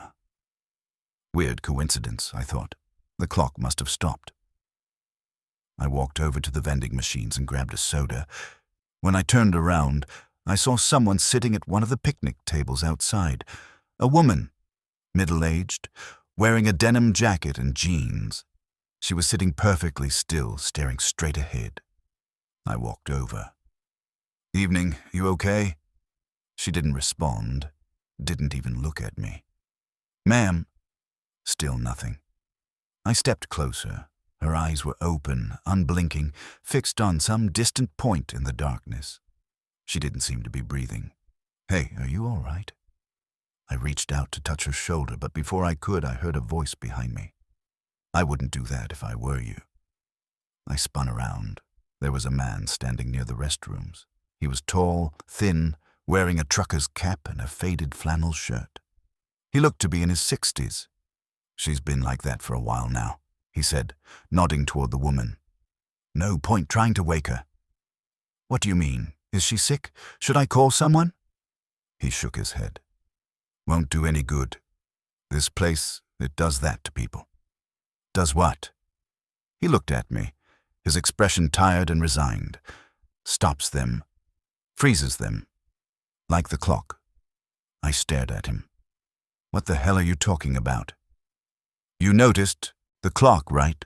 Weird coincidence, I thought. The clock must have stopped. I walked over to the vending machines and grabbed a soda. When I turned around, I saw someone sitting at one of the picnic tables outside. A woman, middle-aged, wearing a denim jacket and jeans. She was sitting perfectly still, staring straight ahead. I walked over. "Evening, you okay?" She didn't respond, didn't even look at me. "Ma'am." Still nothing. I stepped closer. Her eyes were open, unblinking, fixed on some distant point in the darkness. She didn't seem to be breathing. "Hey, are you all right?" I reached out to touch her shoulder, but before I could, I heard a voice behind me. "I wouldn't do that if I were you." I spun around. There was a man standing near the restrooms. He was tall, thin, wearing a trucker's cap and a faded flannel shirt. He looked to be in his 60s. "She's been like that for a while now," he said, nodding toward the woman. "No point trying to wake her." "What do you mean? Is she sick? Should I call someone?" He shook his head. "Won't do any good. This place, it does that to people." "Does what?" He looked at me, his expression tired and resigned. "Stops them. Freezes them. Like the clock." I stared at him. "What the hell are you talking about?" "You noticed the clock, right?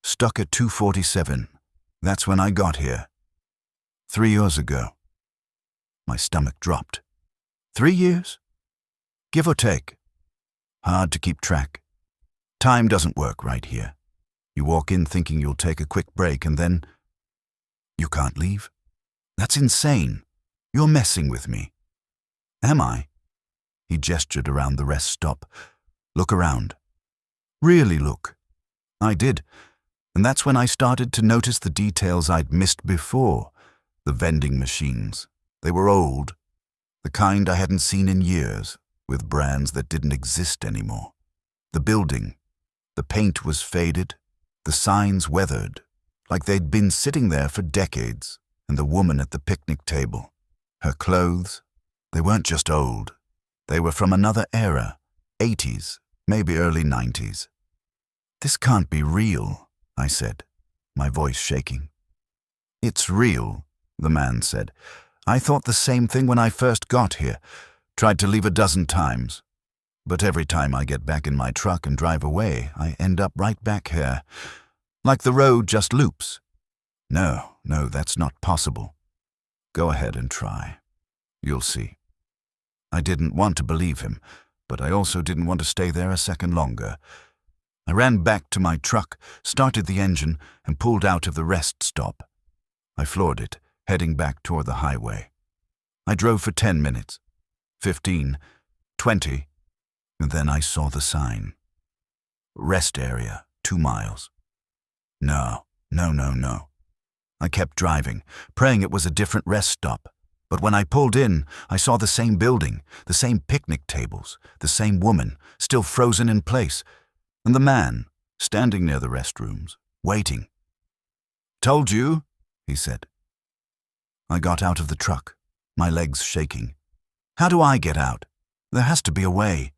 Stuck at 2:47. That's when I got here. 3 years ago." My stomach dropped. 3 years? Give or take. Hard to keep track. Time doesn't work right here. You walk in thinking you'll take a quick break and then... You can't leave? That's insane. You're messing with me. Am I? He gestured around the rest stop. "Look around." "Really look." I did, and that's when I started to notice the details I'd missed before. The vending machines. They were old, the kind I hadn't seen in years, with brands that didn't exist anymore. The building. The paint was faded, the signs weathered, like they'd been sitting there for decades, and the woman at the picnic table. Her clothes, they weren't just old. They were from another era, 80s, maybe early 90s. "This can't be real," I said, my voice shaking. "It's real," the man said. "I thought the same thing when I first got here. Tried to leave a dozen times. But every time I get back in my truck and drive away, I end up right back here. Like the road just loops." No, that's not possible." "Go ahead and try. You'll see." I didn't want to believe him, but I also didn't want to stay there a second longer. I ran back to my truck, started the engine, and pulled out of the rest stop. I floored it, heading back toward the highway. I drove for 10 minutes, 15, 20, and then I saw the sign. Rest area, 2 miles. No. I kept driving, praying it was a different rest stop. But when I pulled in, I saw the same building, the same picnic tables, the same woman, still frozen in place, and the man, standing near the restrooms, waiting. "Told you," he said. I got out of the truck, my legs shaking. How do I get out? There has to be a way.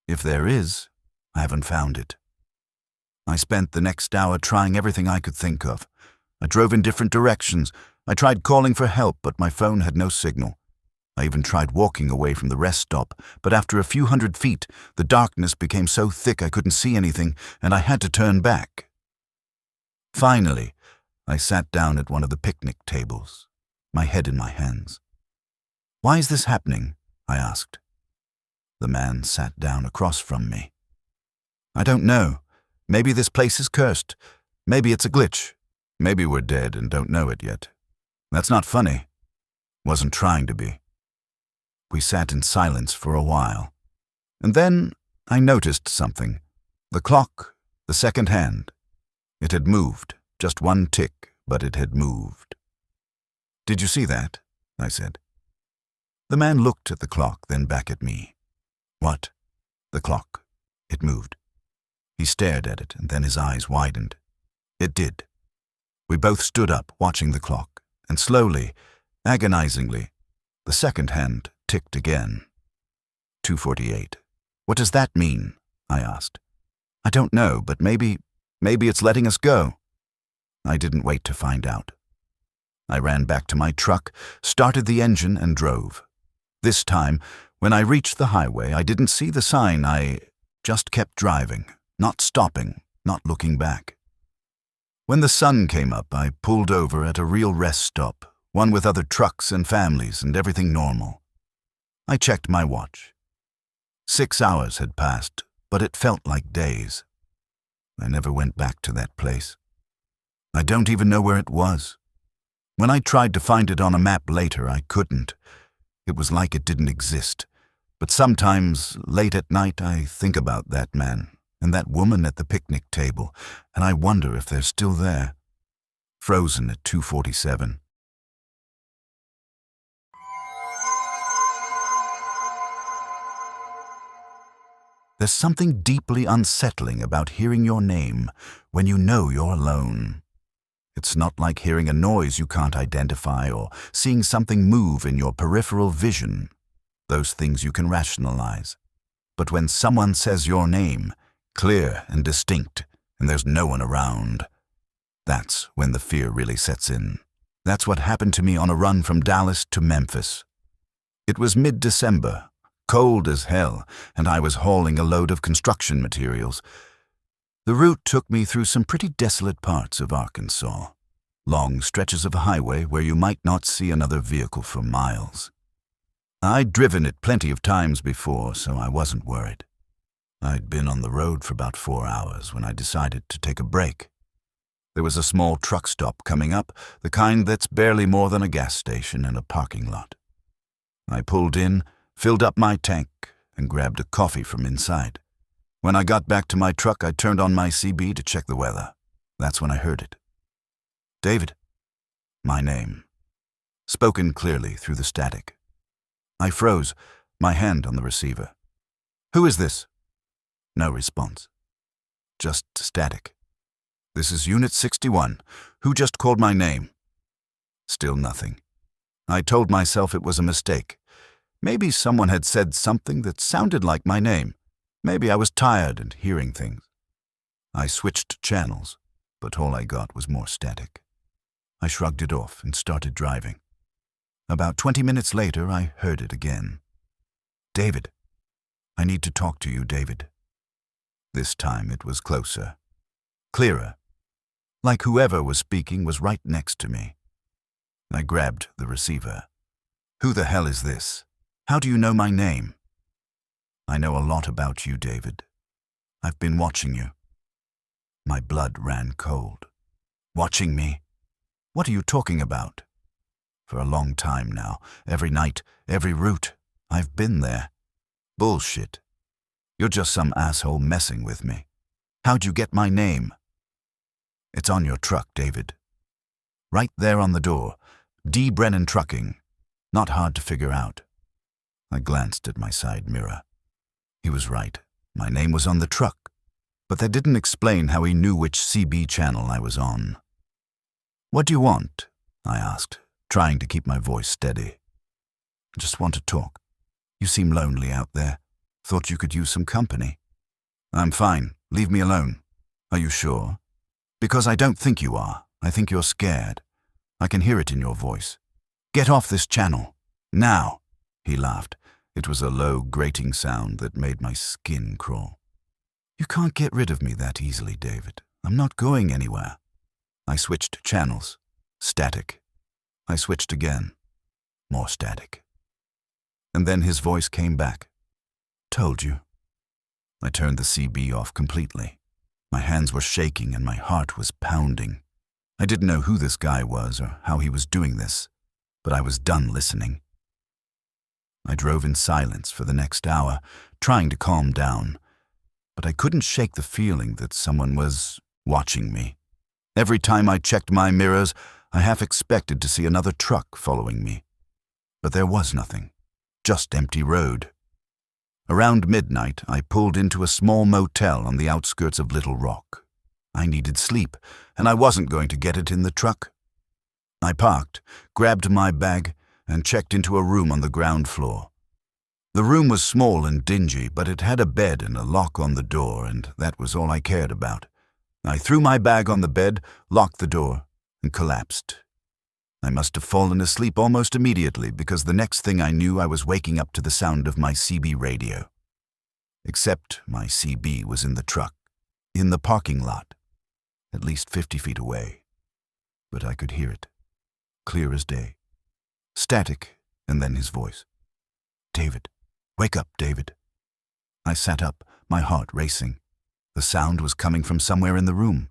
If there is, I haven't found it. I spent the next hour trying everything I could think of. I drove in different directions. I tried calling for help, but my phone had no signal. I even tried walking away from the rest stop, but after a few hundred feet, the darkness became so thick I couldn't see anything, and I had to turn back. Finally, I sat down at one of the picnic tables, my head in my hands. "Why is this happening?" I asked. The man sat down across from me. "I don't know. Maybe this place is cursed. Maybe it's a glitch. Maybe we're dead and don't know it yet. That's not funny. Wasn't trying to be." We sat in silence for a while. And then I noticed something. The clock, the second hand. It had moved. Just one tick, but it had moved. "Did you see that?" I said. The man looked at the clock, then back at me. "What?" "The clock. It moved." He stared at it, and then his eyes widened. It did. We both stood up, watching the clock, and slowly, agonizingly, the second hand ticked again. 2:48. "What does that mean?" I asked. "I don't know, but maybe it's letting us go." I didn't wait to find out. I ran back to my truck, started the engine, and drove. This time, when I reached the highway, I didn't see the sign. I just kept driving, not stopping, not looking back. When the sun came up, I pulled over at a real rest stop, one with other trucks and families and everything normal. I checked my watch. 6 hours had passed, but it felt like days. I never went back to that place. I don't even know where it was. When I tried to find it on a map later, I couldn't. It was like it didn't exist. But sometimes, late at night, I think about that man and that woman at the picnic table, and I wonder if they're still there, frozen at 2:47. There's something deeply unsettling about hearing your name when you know you're alone. It's not like hearing a noise you can't identify or seeing something move in your peripheral vision. Those things you can rationalize. But when someone says your name, clear and distinct, and there's no one around, that's when the fear really sets in. That's what happened to me on a run from Dallas to Memphis. It was mid-December, cold as hell, and I was hauling a load of construction materials. The route took me through some pretty desolate parts of Arkansas, long stretches of highway where you might not see another vehicle for miles. I'd driven it plenty of times before, so I wasn't worried. I'd been on the road for about 4 hours when I decided to take a break. There was a small truck stop coming up, the kind that's barely more than a gas station and a parking lot. I pulled in, filled up my tank, and grabbed a coffee from inside. When I got back to my truck, I turned on my CB to check the weather. That's when I heard it. "David." My name. Spoken clearly through the static. I froze, my hand on the receiver. "Who is this?" No response. Just static. "This is Unit 61. Who just called my name?" Still nothing. I told myself it was a mistake. Maybe someone had said something that sounded like my name. Maybe I was tired and hearing things. I switched channels, but all I got was more static. I shrugged it off and started driving. About 20 minutes later, I heard it again. "David. I need to talk to you, David." This time it was closer. Clearer. Like whoever was speaking was right next to me. I grabbed the receiver. "Who the hell is this? How do you know my name?" "I know a lot about you, David. I've been watching you." My blood ran cold. "Watching me? What are you talking about?" "For a long time now, every night, every route, I've been there." "Bullshit. You're just some asshole messing with me. How'd you get my name?" "It's on your truck, David." Right there on the door. D. Brennan Trucking. Not hard to figure out. I glanced at my side mirror. He was right. My name was on the truck. But that didn't explain how he knew which CB channel I was on. "What do you want?" I asked, trying to keep my voice steady. "I just want to talk. You seem lonely out there. Thought you could use some company." "I'm fine. Leave me alone." "Are you sure?" "Because I don't think you are. I think you're scared. I can hear it in your voice. Get off this channel. Now." He laughed. It was a low, grating sound that made my skin crawl. "You can't get rid of me that easily, David. I'm not going anywhere." I switched channels. Static. I switched again. More static. And then his voice came back. "Told you." I turned the CB off completely. My hands were shaking and my heart was pounding. I didn't know who this guy was or how he was doing this, but I was done listening. I drove in silence for the next hour, trying to calm down, but I couldn't shake the feeling that someone was watching me. Every time I checked my mirrors, I half expected to see another truck following me. But there was nothing, just empty road. Around midnight, I pulled into a small motel on the outskirts of Little Rock. I needed sleep, and I wasn't going to get it in the truck. I parked, grabbed my bag, and checked into a room on the ground floor. The room was small and dingy, but it had a bed and a lock on the door, and that was all I cared about. I threw my bag on the bed, locked the door, and collapsed. I must have fallen asleep almost immediately because the next thing I knew I was waking up to the sound of my CB radio. Except my CB was in the truck, in the parking lot, at least 50 feet away. But I could hear it, clear as day. Static, and then his voice. "David, wake up, David." I sat up, my heart racing. The sound was coming from somewhere in the room.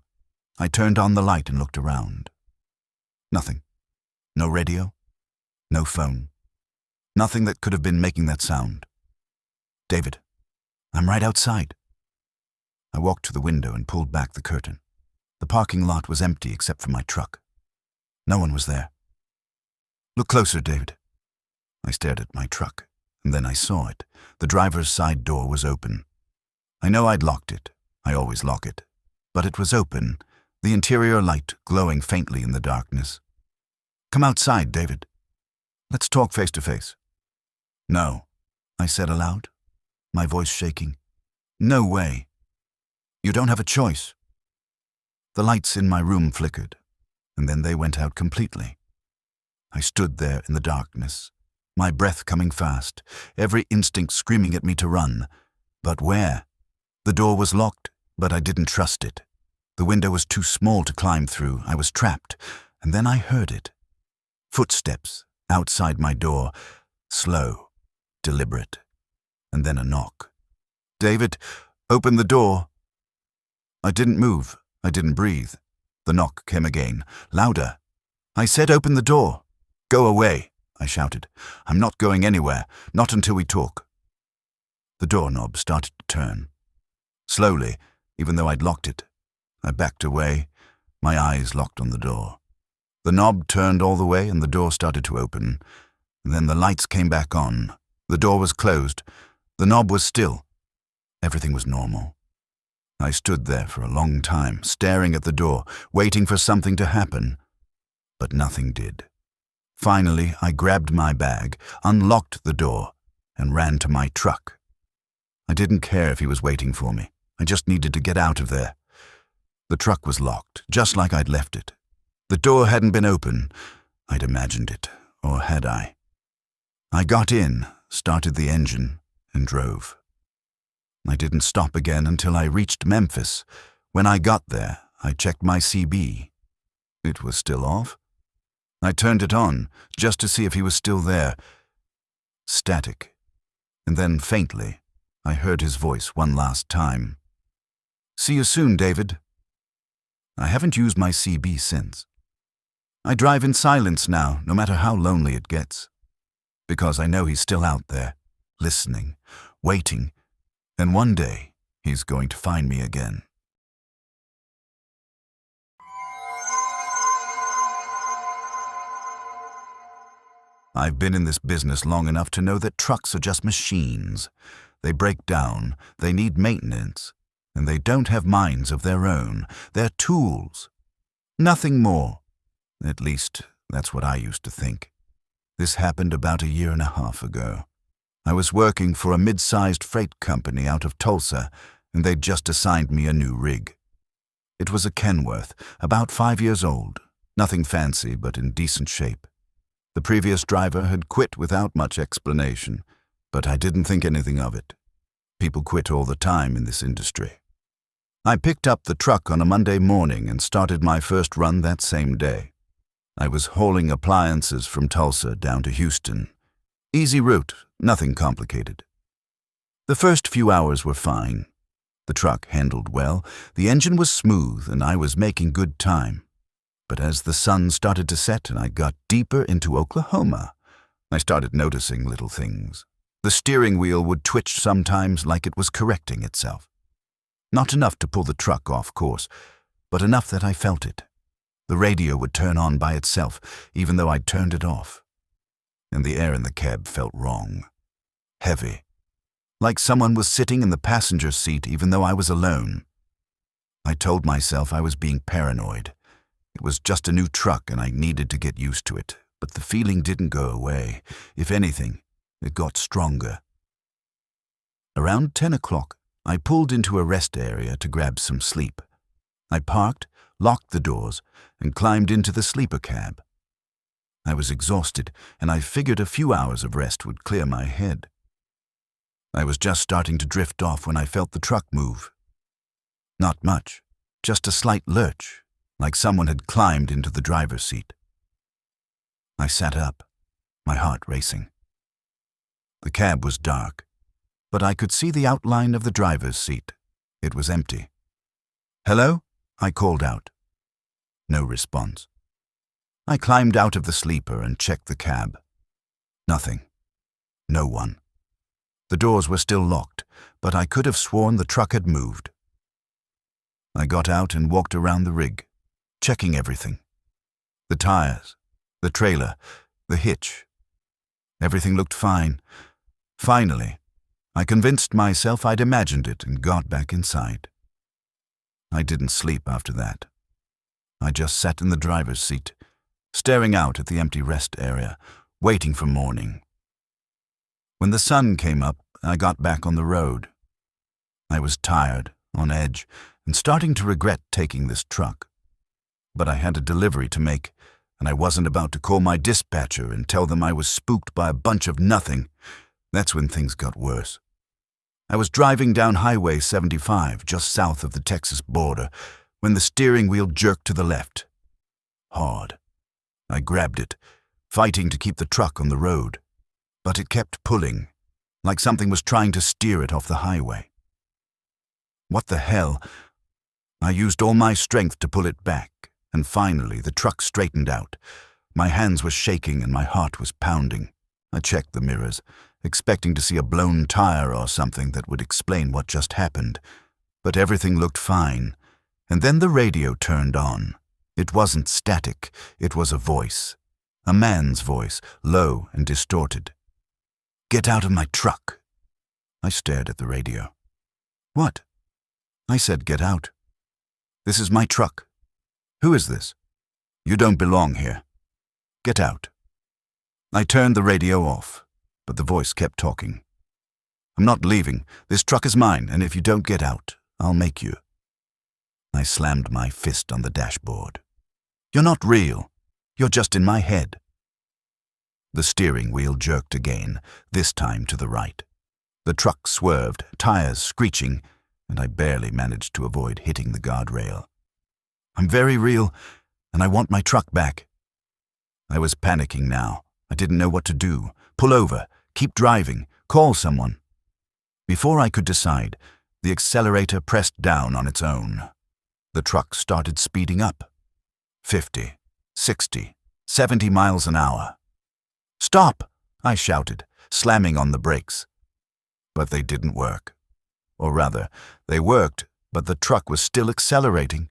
I turned on the light and looked around. Nothing. No radio. No phone. Nothing that could have been making that sound. "David, I'm right outside." I walked to the window and pulled back the curtain. The parking lot was empty except for my truck. No one was there. "Look closer, David." I stared at my truck, and then I saw it. The driver's side door was open. I know I'd locked it. I always lock it. But it was open, the interior light glowing faintly in the darkness. "Come outside, David. Let's talk face to face." "No," I said aloud, my voice shaking. "No way. You don't have a choice." The lights in my room flickered, and then they went out completely. I stood there in the darkness, my breath coming fast, every instinct screaming at me to run. But where? The door was locked, but I didn't trust it. The window was too small to climb through. I was trapped, and then I heard it. Footsteps outside my door, slow, deliberate, and then a knock. "David, open the door." I didn't move. I didn't breathe. The knock came again, louder. "I said open the door." "Go away," I shouted. "I'm not going anywhere, not until we talk." The doorknob started to turn. Slowly, even though I'd locked it. I backed away, my eyes locked on the door. The knob turned all the way and the door started to open. Then the lights came back on. The door was closed. The knob was still. Everything was normal. I stood there for a long time, staring at the door, waiting for something to happen. But nothing did. Finally, I grabbed my bag, unlocked the door, and ran to my truck. I didn't care if he was waiting for me. I just needed to get out of there. The truck was locked, just like I'd left it. The door hadn't been open. I'd imagined it, or had I? I got in, started the engine, and drove. I didn't stop again until I reached Memphis. When I got there, I checked my CB. It was still off. I turned it on, just to see if he was still there. Static. And then faintly, I heard his voice one last time. "See you soon, David." I haven't used my CB since. I drive in silence now, no matter how lonely it gets. Because I know he's still out there, listening, waiting, and one day he's going to find me again. I've been in this business long enough to know that trucks are just machines. They break down, they need maintenance, and they don't have minds of their own. They're tools. Nothing more. At least, that's what I used to think. This happened about 1.5 years ago. I was working for a mid-sized freight company out of Tulsa, and they'd just assigned me a new rig. It was a Kenworth, about 5 years old. Nothing fancy, but in decent shape. The previous driver had quit without much explanation, but I didn't think anything of it. People quit all the time in this industry. I picked up the truck on a Monday morning and started my first run that same day. I was hauling appliances from Tulsa down to Houston. Easy route, nothing complicated. The first few hours were fine. The truck handled well, the engine was smooth, and I was making good time. But as the sun started to set and I got deeper into Oklahoma, I started noticing little things. The steering wheel would twitch sometimes like it was correcting itself. Not enough to pull the truck off course, but enough that I felt it. The radio would turn on by itself, even though I'd turned it off. And the air in the cab felt wrong. Heavy. Like someone was sitting in the passenger seat even though I was alone. I told myself I was being paranoid. It was just a new truck and I needed to get used to it, but the feeling didn't go away. If anything, it got stronger. Around 10 o'clock, I pulled into a rest area to grab some sleep. I parked, locked the doors, and climbed into the sleeper cab. I was exhausted, and I figured a few hours of rest would clear my head. I was just starting to drift off when I felt the truck move. Not much, just a slight lurch, like someone had climbed into the driver's seat. I sat up, my heart racing. The cab was dark, but I could see the outline of the driver's seat. It was empty. "Hello?" I called out. No response. I climbed out of the sleeper and checked the cab. Nothing. No one. The doors were still locked, but I could have sworn the truck had moved. I got out and walked around the rig, checking everything. The tires, the trailer, the hitch. Everything looked fine. Finally, I convinced myself I'd imagined it and got back inside. I didn't sleep after that. I just sat in the driver's seat, staring out at the empty rest area, waiting for morning. When the sun came up, I got back on the road. I was tired, on edge, and starting to regret taking this truck. But I had a delivery to make, and I wasn't about to call my dispatcher and tell them I was spooked by a bunch of nothing. That's when things got worse. I was driving down Highway 75, just south of the Texas border, when the steering wheel jerked to the left. Hard. I grabbed it, fighting to keep the truck on the road. But it kept pulling, like something was trying to steer it off the highway. What the hell? I used all my strength to pull it back, and finally the truck straightened out. My hands were shaking and my heart was pounding. I checked the mirrors, expecting to see a blown tire or something that would explain what just happened. But everything looked fine, and then the radio turned on. It wasn't static, it was a voice. A man's voice, low and distorted. "Get out of my truck." I stared at the radio. "What?" I said, "Get out." "This is my truck." "Who is this?" "You don't belong here. Get out." I turned the radio off, but the voice kept talking. "I'm not leaving. This truck is mine, and if you don't get out, I'll make you." I slammed my fist on the dashboard. "You're not real. You're just in my head." The steering wheel jerked again, this time to the right. The truck swerved, tires screeching, and I barely managed to avoid hitting the guardrail. "I'm very real, and I want my truck back." I was panicking now. I didn't know what to do. Pull over, keep driving, call someone. Before I could decide, the accelerator pressed down on its own. The truck started speeding up. 50, 60, 70 miles an hour. "Stop!" I shouted, slamming on the brakes. But they didn't work. Or rather, they worked, but the truck was still accelerating.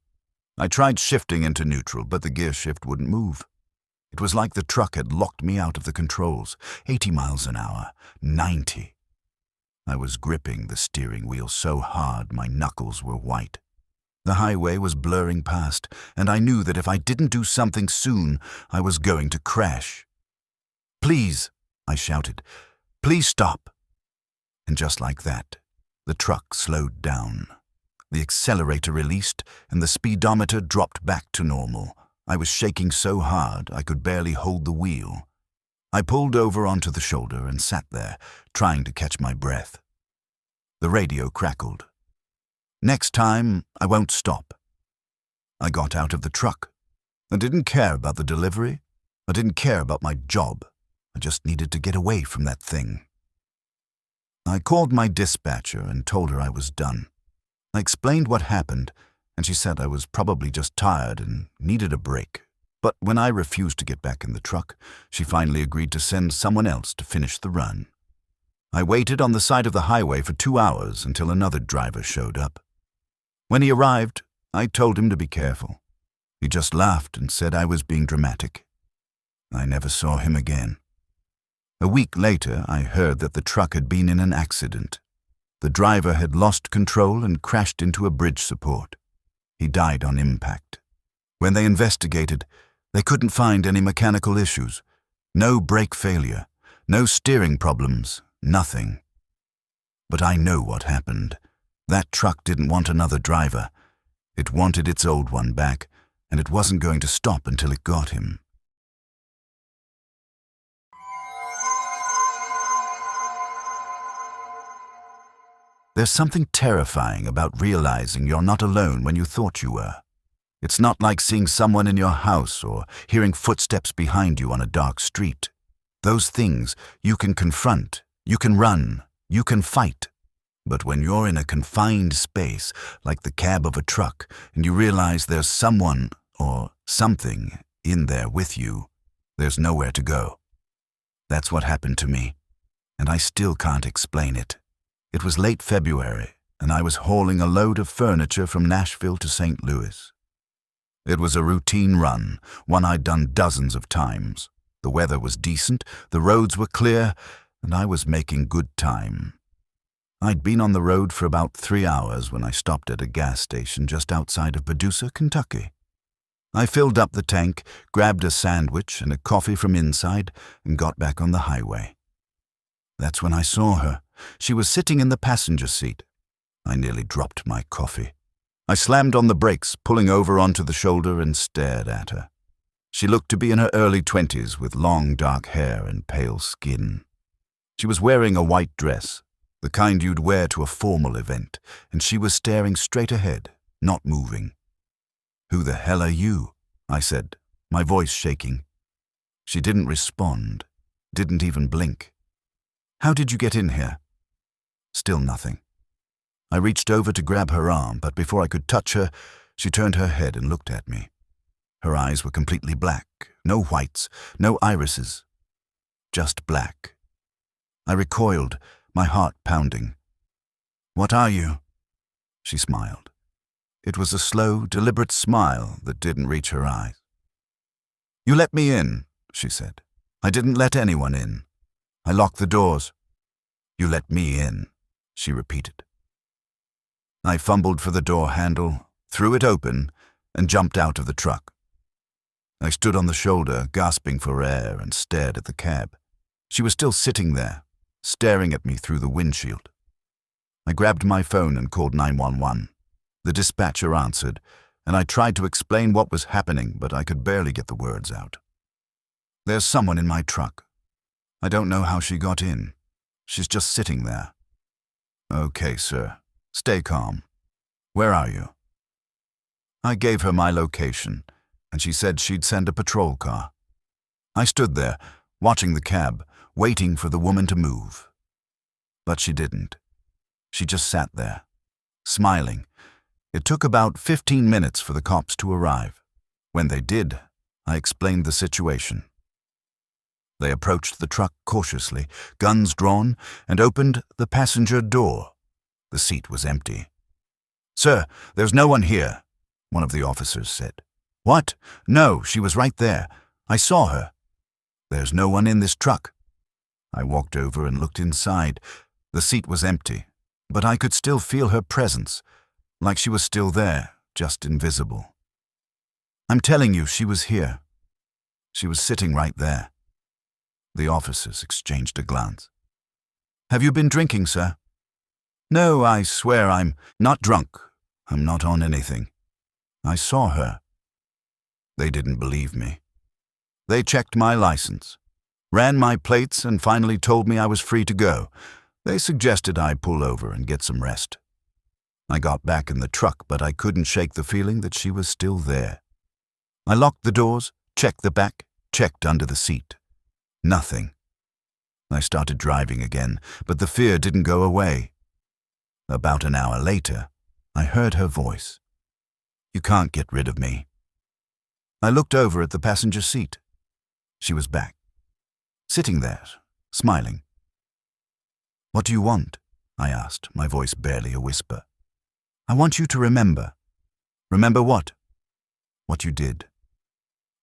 I tried shifting into neutral, but the gear shift wouldn't move. It was like the truck had locked me out of the controls. 80 miles an hour, 90. I was gripping the steering wheel so hard my knuckles were white. The highway was blurring past, and I knew that if I didn't do something soon, I was going to crash. "Please," I shouted, "please stop." And just like that, the truck slowed down. The accelerator released, and the speedometer dropped back to normal. I was shaking so hard I could barely hold the wheel. I pulled over onto the shoulder and sat there, trying to catch my breath. The radio crackled. "Next time, I won't stop." I got out of the truck. I didn't care about the delivery. I didn't care about my job. I just needed to get away from that thing. I called my dispatcher and told her I was done. I explained what happened, and she said I was probably just tired and needed a break. But when I refused to get back in the truck, she finally agreed to send someone else to finish the run. I waited on the side of the highway for 2 hours until another driver showed up. When he arrived, I told him to be careful. He just laughed and said I was being dramatic. I never saw him again. A week later, I heard that the truck had been in an accident. The driver had lost control and crashed into a bridge support. He died on impact. When they investigated, they couldn't find any mechanical issues. No brake failure, no steering problems, nothing. But I know what happened. That truck didn't want another driver. It wanted its old one back, and it wasn't going to stop until it got him. There's something terrifying about realizing you're not alone when you thought you were. It's not like seeing someone in your house or hearing footsteps behind you on a dark street. Those things you can confront, you can run, you can fight. But when you're in a confined space, like the cab of a truck, and you realize there's someone or something in there with you, there's nowhere to go. That's what happened to me, and I still can't explain it. It was late February, and I was hauling a load of furniture from Nashville to St. Louis. It was a routine run, one I'd done dozens of times. The weather was decent, the roads were clear, and I was making good time. I'd been on the road for about 3 hours when I stopped at a gas station just outside of Paducah, Kentucky. I filled up the tank, grabbed a sandwich and a coffee from inside, and got back on the highway. That's when I saw her. She was sitting in the passenger seat. I nearly dropped my coffee. I slammed on the brakes, pulling over onto the shoulder, and stared at her. She looked to be in her early 20s with long dark hair and pale skin. She was wearing a white dress, the kind you'd wear to a formal event, and she was staring straight ahead, not moving. "Who the hell are you?" I said, my voice shaking. She didn't respond, didn't even blink. "How did you get in here?" Still nothing. I reached over to grab her arm, but before I could touch her, she turned her head and looked at me. Her eyes were completely black, no whites, no irises, just black. I recoiled, my heart pounding. "What are you?" She smiled. It was a slow, deliberate smile that didn't reach her eyes. "You let me in," she said. "I didn't let anyone in. I locked the doors." "You let me in," she repeated. I fumbled for the door handle, threw it open, and jumped out of the truck. I stood on the shoulder, gasping for air, and stared at the cab. She was still sitting there, staring at me through the windshield. I grabbed my phone and called 911. The dispatcher answered, and I tried to explain what was happening, but I could barely get the words out. "There's someone in my truck. I don't know how she got in. She's just sitting there." "Okay, sir. Stay calm. Where are you?" I gave her my location, and she said she'd send a patrol car. I stood there, watching the cab, waiting for the woman to move. But she didn't. She just sat there, smiling. It took about 15 minutes for the cops to arrive. When they did, I explained the situation. They approached the truck cautiously, guns drawn, and opened the passenger door. The seat was empty. "Sir, there's no one here," one of the officers said. "What? No, she was right there. I saw her. There's no one in this truck. I walked over and looked inside. The seat was empty, but I could still feel her presence, like she was still there, just invisible. I'm telling you, she was here. She was sitting right there. The officers exchanged a glance. Have you been drinking, sir? No, I swear I'm not drunk. I'm not on anything. I saw her. They didn't believe me. They checked my license, ran my plates, and finally told me I was free to go. They suggested I pull over and get some rest. I got back in the truck, but I couldn't shake the feeling that she was still there. I locked the doors, checked the back, checked under the seat. Nothing. I started driving again, but the fear didn't go away. About an hour later, I heard her voice. You can't get rid of me. I looked over at the passenger seat. She was back, sitting there, smiling. What do you want? I asked, my voice barely a whisper. I want you to remember. Remember what? What you did.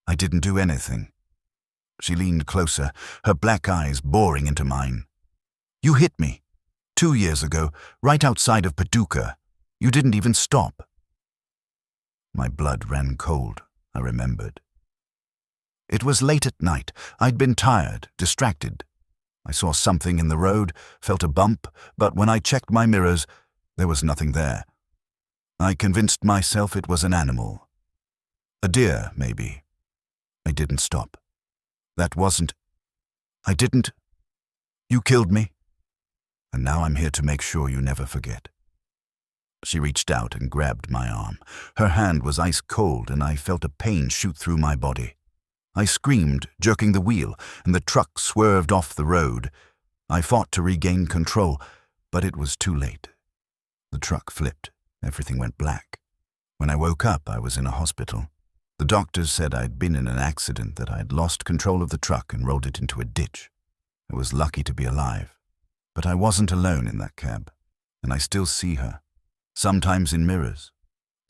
I didn't do anything. She leaned closer, her black eyes boring into mine. You hit me. 2 years ago, right outside of Paducah. You didn't even stop. My blood ran cold, I remembered. It was late at night. I'd been tired, distracted. I saw something in the road, felt a bump, but when I checked my mirrors, there was nothing there. I convinced myself it was an animal. A deer, maybe. I didn't stop. That wasn't... I didn't... You killed me. And now I'm here to make sure you never forget. She reached out and grabbed my arm. Her hand was ice cold, and I felt a pain shoot through my body. I screamed, jerking the wheel, and the truck swerved off the road. I fought to regain control, but it was too late. The truck flipped. Everything went black. When I woke up, I was in a hospital. The doctors said I'd been in an accident, that I'd lost control of the truck and rolled it into a ditch. I was lucky to be alive. But I wasn't alone in that cab, and I still see her. Sometimes in mirrors,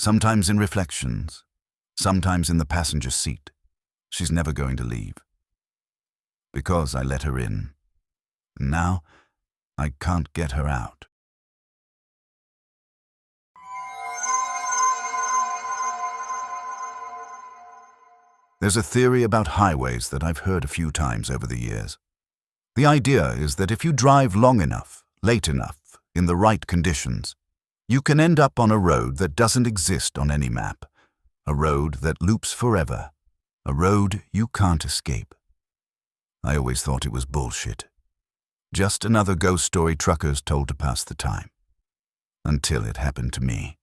sometimes in reflections, sometimes in the passenger seat. She's never going to leave. Because I let her in. And now, I can't get her out. There's a theory about highways that I've heard a few times over the years. The idea is that if you drive long enough, late enough, in the right conditions, you can end up on a road that doesn't exist on any map, a road that loops forever, a road you can't escape. I always thought it was bullshit. Just another ghost story truckers told to pass the time. Until it happened to me.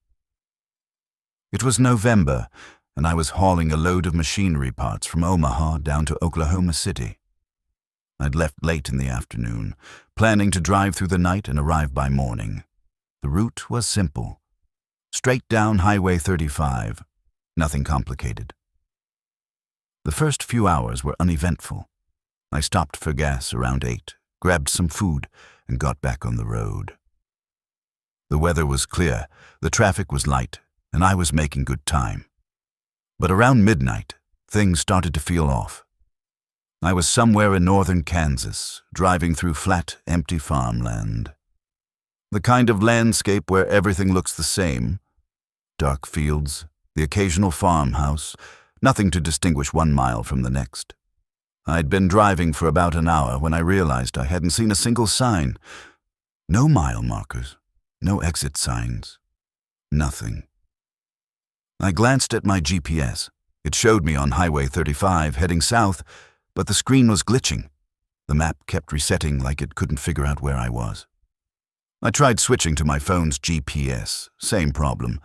It was November, and I was hauling a load of machinery parts from Omaha down to Oklahoma City. I'd left late in the afternoon, planning to drive through the night and arrive by morning. The route was simple. Straight down Highway 35. Nothing complicated. The first few hours were uneventful. I stopped for gas around 8, grabbed some food, and got back on the road. The weather was clear, the traffic was light, and I was making good time. But around midnight, things started to feel off. I was somewhere in northern Kansas, driving through flat, empty farmland. The kind of landscape where everything looks the same. Dark fields, the occasional farmhouse, nothing to distinguish 1 mile from the next. I'd been driving for about an hour when I realized I hadn't seen a single sign. No mile markers, no exit signs, nothing. I glanced at my GPS. It showed me on Highway 35 heading south, but the screen was glitching. The map kept resetting like it couldn't figure out where I was. I tried switching to my phone's GPS. Same problem.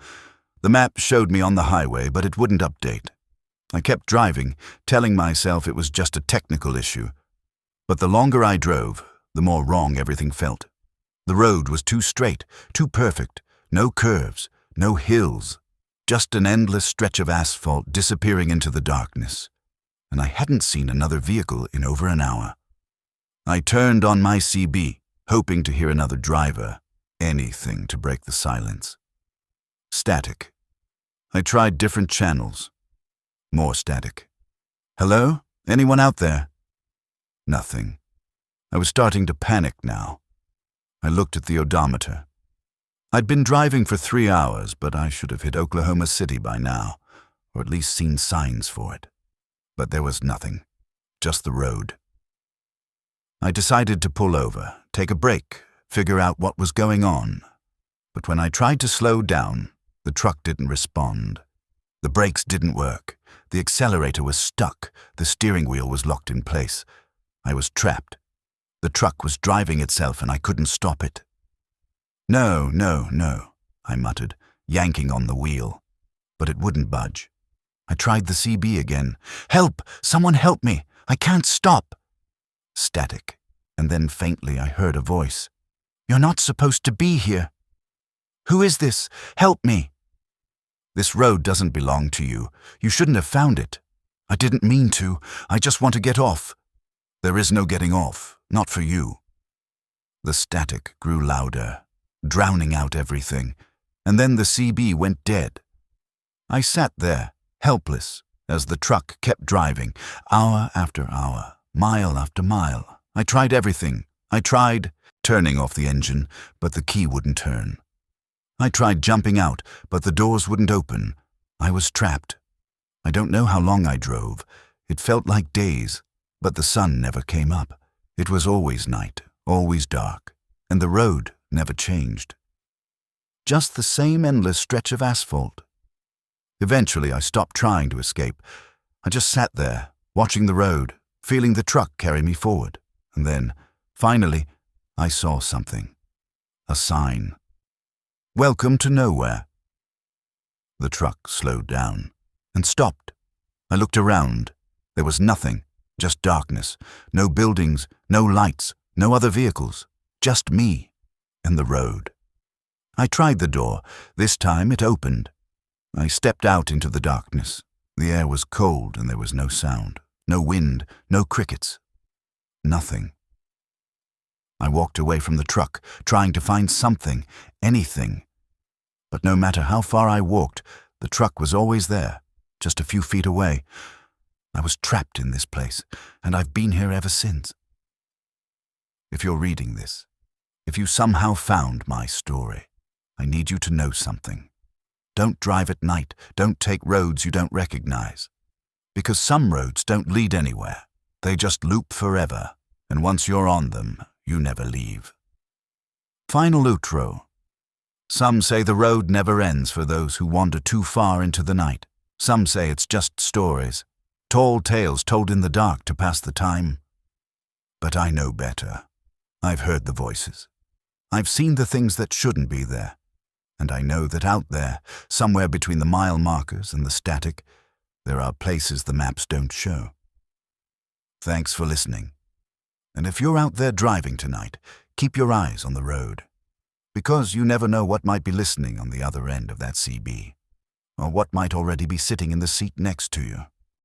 The map showed me on the highway, but it wouldn't update. I kept driving, telling myself it was just a technical issue. But the longer I drove, the more wrong everything felt. The road was too straight, too perfect, no curves, no hills, just an endless stretch of asphalt disappearing into the darkness. And I hadn't seen another vehicle in over an hour. I turned on my CB, hoping to hear another driver, anything to break the silence. Static. I tried different channels. More static. Hello? Anyone out there? Nothing. I was starting to panic now. I looked at the odometer. I'd been driving for 3 hours, but I should have hit Oklahoma City by now, or at least seen signs for it. But there was nothing, just the road. I decided to pull over, take a break, figure out what was going on. But when I tried to slow down, the truck didn't respond. The brakes didn't work. The accelerator was stuck. The steering wheel was locked in place. I was trapped. The truck was driving itself and I couldn't stop it. No, I muttered, yanking on the wheel. But it wouldn't budge. I tried the CB again. Help! Someone help me! I can't stop! Static, and then faintly I heard a voice. You're not supposed to be here. Who is this? Help me! This road doesn't belong to you. You shouldn't have found it. I didn't mean to. I just want to get off. There is no getting off, not for you. The static grew louder, drowning out everything, and then the CB went dead. I sat there, helpless, as the truck kept driving, hour after hour, mile after mile. I tried everything. I tried turning off the engine, but the key wouldn't turn. I tried jumping out, but the doors wouldn't open. I was trapped. I don't know how long I drove. It felt like days, but the sun never came up. It was always night, always dark, and the road never changed. Just the same endless stretch of asphalt. Eventually, I stopped trying to escape. I just sat there, watching the road, feeling the truck carry me forward. And then, finally, I saw something. A sign. Welcome to nowhere. The truck slowed down and stopped. I looked around. There was nothing, just darkness. No buildings, no lights, no other vehicles. Just me and the road. I tried the door. This time it opened. I stepped out into the darkness. The air was cold and there was no sound, no wind, no crickets. Nothing. I walked away from the truck, trying to find something, anything. But no matter how far I walked, the truck was always there, just a few feet away. I was trapped in this place, and I've been here ever since. If you're reading this, if you somehow found my story, I need you to know something. Don't drive at night. Don't take roads you don't recognize. Because some roads don't lead anywhere. They just loop forever, and once you're on them, you never leave. Final outro. Some say the road never ends for those who wander too far into the night. Some say it's just stories, tall tales told in the dark to pass the time. But I know better. I've heard the voices. I've seen the things that shouldn't be there. And I know that out there, somewhere between the mile markers and the static, there are places the maps don't show. Thanks for listening. And if you're out there driving tonight, keep your eyes on the road. Because you never know what might be listening on the other end of that CB, or what might already be sitting in the seat next to you.